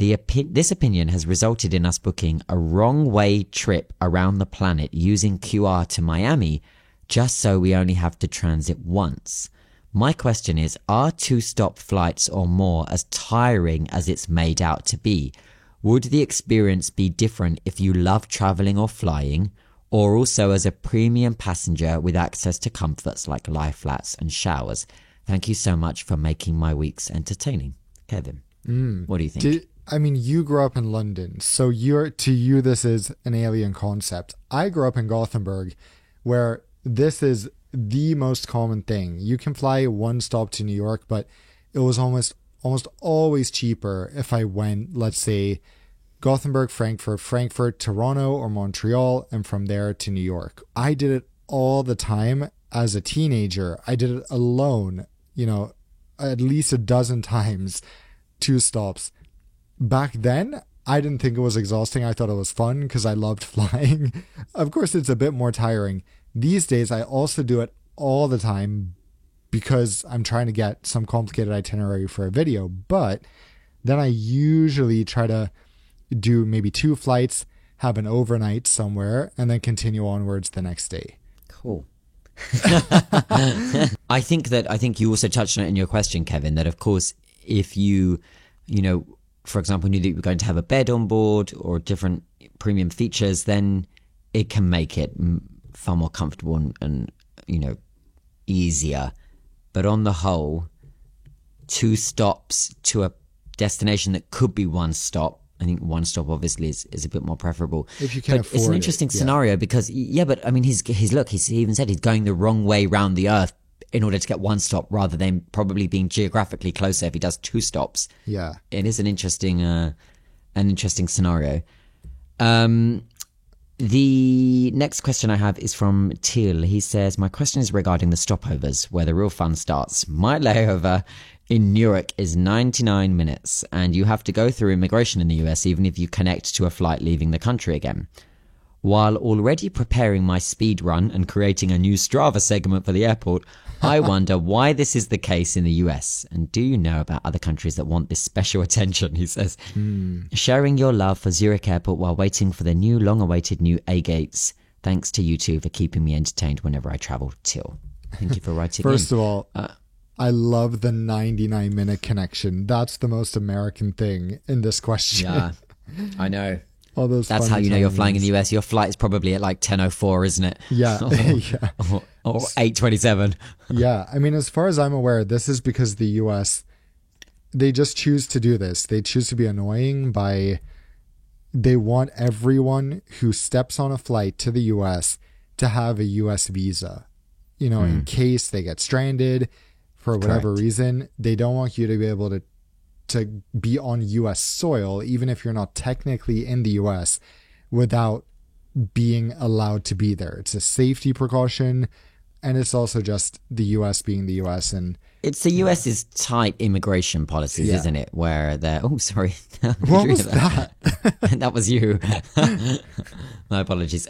This opinion has resulted in us booking a wrong-way trip around the planet using QR to Miami just so we only have to transit once. My question is, are 2-stop flights or more as tiring as it's made out to be? Would the experience be different if you love traveling or flying, or also as a premium passenger with access to comforts like lie flats and showers? Thank you so much for making my weeks entertaining. Kevin, what do you think? You grew up in London, so to you this is an alien concept. I grew up in Gothenburg, where this is the most common thing. You can fly one stop to New York, but it was almost always cheaper if I went, let's say, Gothenburg, Frankfurt, Toronto, or Montreal, and from there to New York. I did it all the time as a teenager. I did it alone, at least a dozen times, 2 stops. Back then, I didn't think it was exhausting. I thought it was fun because I loved flying. Of course, it's a bit more tiring. These days, I also do it all the time because I'm trying to get some complicated itinerary for a video. But then I usually try to do maybe 2 flights, have an overnight somewhere, and then continue onwards the next day. Cool. I think you also touched on it in your question, Kevin, that of course, if you for example, knew that you were going to have a bed on board or different premium features, then it can make it far more comfortable and easier. But on the whole, 2 stops to a destination that could be 1 stop, I think 1 stop obviously is a bit more preferable. If you can but afford it's an interesting scenario because he even said he's going the wrong way round the earth in order to get 1 stop rather than probably being geographically closer if he does 2 stops. Yeah. It is an interesting scenario. The next question I have is from Till. He says, my question is regarding the stopovers, where the real fun starts. My layover in Newark is 99 minutes, and you have to go through immigration in the US even if you connect to a flight leaving the country again. While already preparing my speed run and creating a new Strava segment for the airport, I wonder why this is the case in the US. And do you know about other countries that want this special attention? He says, sharing your love for Zurich Airport while waiting for the new long-awaited new A-gates. Thanks to you two for keeping me entertained whenever I travel. Till. Thank you for writing First in. of all, I love the 99-minute connection. That's the most American thing in this question. Yeah, I know. All those That's fun how you know you're flying in timings. the US. Your flight is probably at like 10:04, isn't it? Yeah. Yeah. Or 8:27. Yeah. As far as I'm aware, this is because the US, they just choose to do this. They choose to be annoying they want everyone who steps on a flight to the US to have a US visa. In case they get stranded for whatever Correct. reason, they don't want you to be able to be on US soil, even if you're not technically in the US, without being allowed to be there. It's a safety precaution, and it's also just the US being the US. And It's the US's tight immigration policies, Yeah. isn't it? Where they're, oh, sorry. what was that? That was you. My apologies.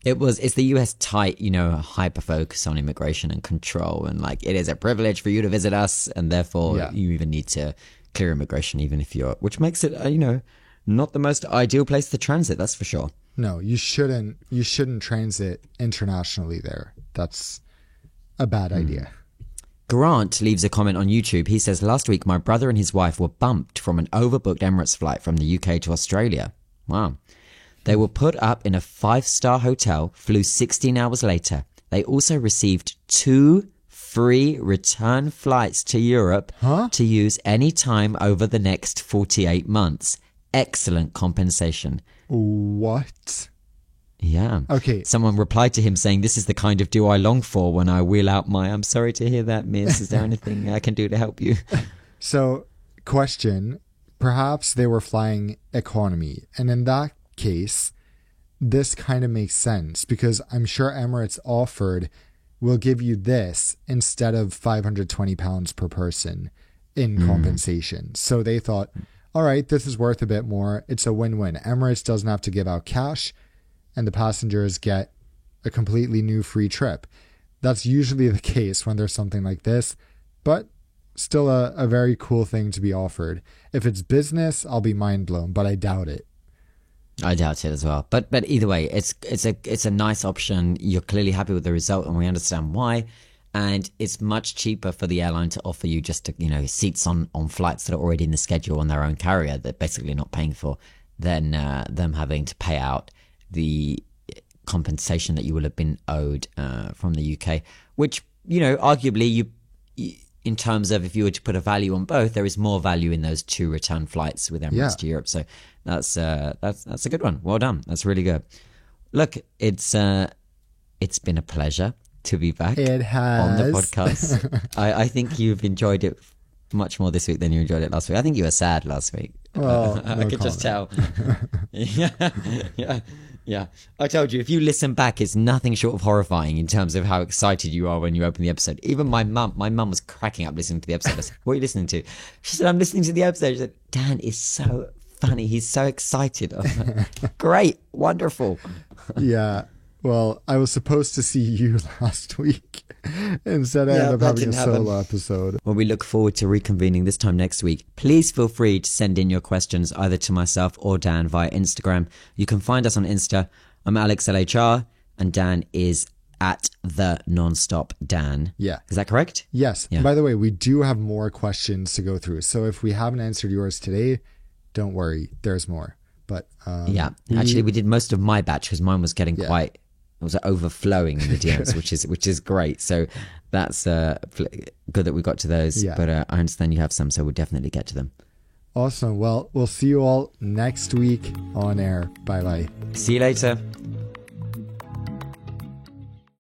It's the US tight, hyper focus on immigration and control. And like, it is a privilege for you to visit us. And therefore Yeah. you even need to clear immigration, even if which makes it, not the most ideal place to transit. That's for sure. No, you shouldn't transit internationally there. That's a bad idea. Grant leaves a comment on YouTube. He says, last week, my brother and his wife were bumped from an overbooked Emirates flight from the UK to Australia. Wow. They were put up in a 5-star hotel, flew 16 hours later. They also received 2 free return flights to Europe to use any time over the next 48 months. Excellent compensation. What? Yeah. Okay. Someone replied to him saying, this is the kind of deal I long for when I wheel out my, I'm sorry to hear that, miss. Is there anything I can do to help you? So, question, perhaps they were flying economy. And in that case, this kind of makes sense because I'm sure Emirates offered, we'll give you this instead of £520 per person in compensation. So they thought, all right, this is worth a bit more. It's a win-win. Emirates doesn't have to give out cash and the passengers get a completely new free trip. That's usually the case when there's something like this, but still a very cool thing to be offered. If it's business, I'll be mind blown, but I doubt it. I doubt it as well. But either way, it's a nice option. You're clearly happy with the result, and we understand why. And it's much cheaper for the airline to offer you just seats on flights that are already in the schedule on their own carrier that basically not paying for, than them having to pay out the compensation that you will have been owed from the UK. Which arguably you in terms of if you were to put a value on both, there is more value in those 2 return flights with Emirates to Europe. So that's a good one. Well done. That's really good. Look, it's been a pleasure to be back It has. on the podcast. I think you've enjoyed it much more this week than you enjoyed it last week. I think you were sad last week. Well, I could just tell. Yeah. I told you, if you listen back, it's nothing short of horrifying in terms of how excited you are when you open the episode. Even my mum was cracking up listening to the episode. I said, what are you listening to? She said, I'm listening to the episode. She said, Dan is so funny. He's so excited. I was like, great. Wonderful. Yeah. Well, I was supposed to see you last week. Instead, I ended up having a solo episode. Well, we look forward to reconvening this time next week. Please feel free to send in your questions either to myself or Dan via Instagram. You can find us on Insta. I'm AlexLHR, and Dan is at the Nonstop Dan. Yeah. Is that correct? Yes. Yeah. By the way, we do have more questions to go through. So if we haven't answered yours today, don't worry. There's more. But actually, we did most of my batch because mine was getting quite. It was overflowing in the DMs, which is great. So that's good that we got to those. Yeah. But I understand you have some, so we'll definitely get to them. Awesome. Well, we'll see you all next week on air. Bye bye. See you later.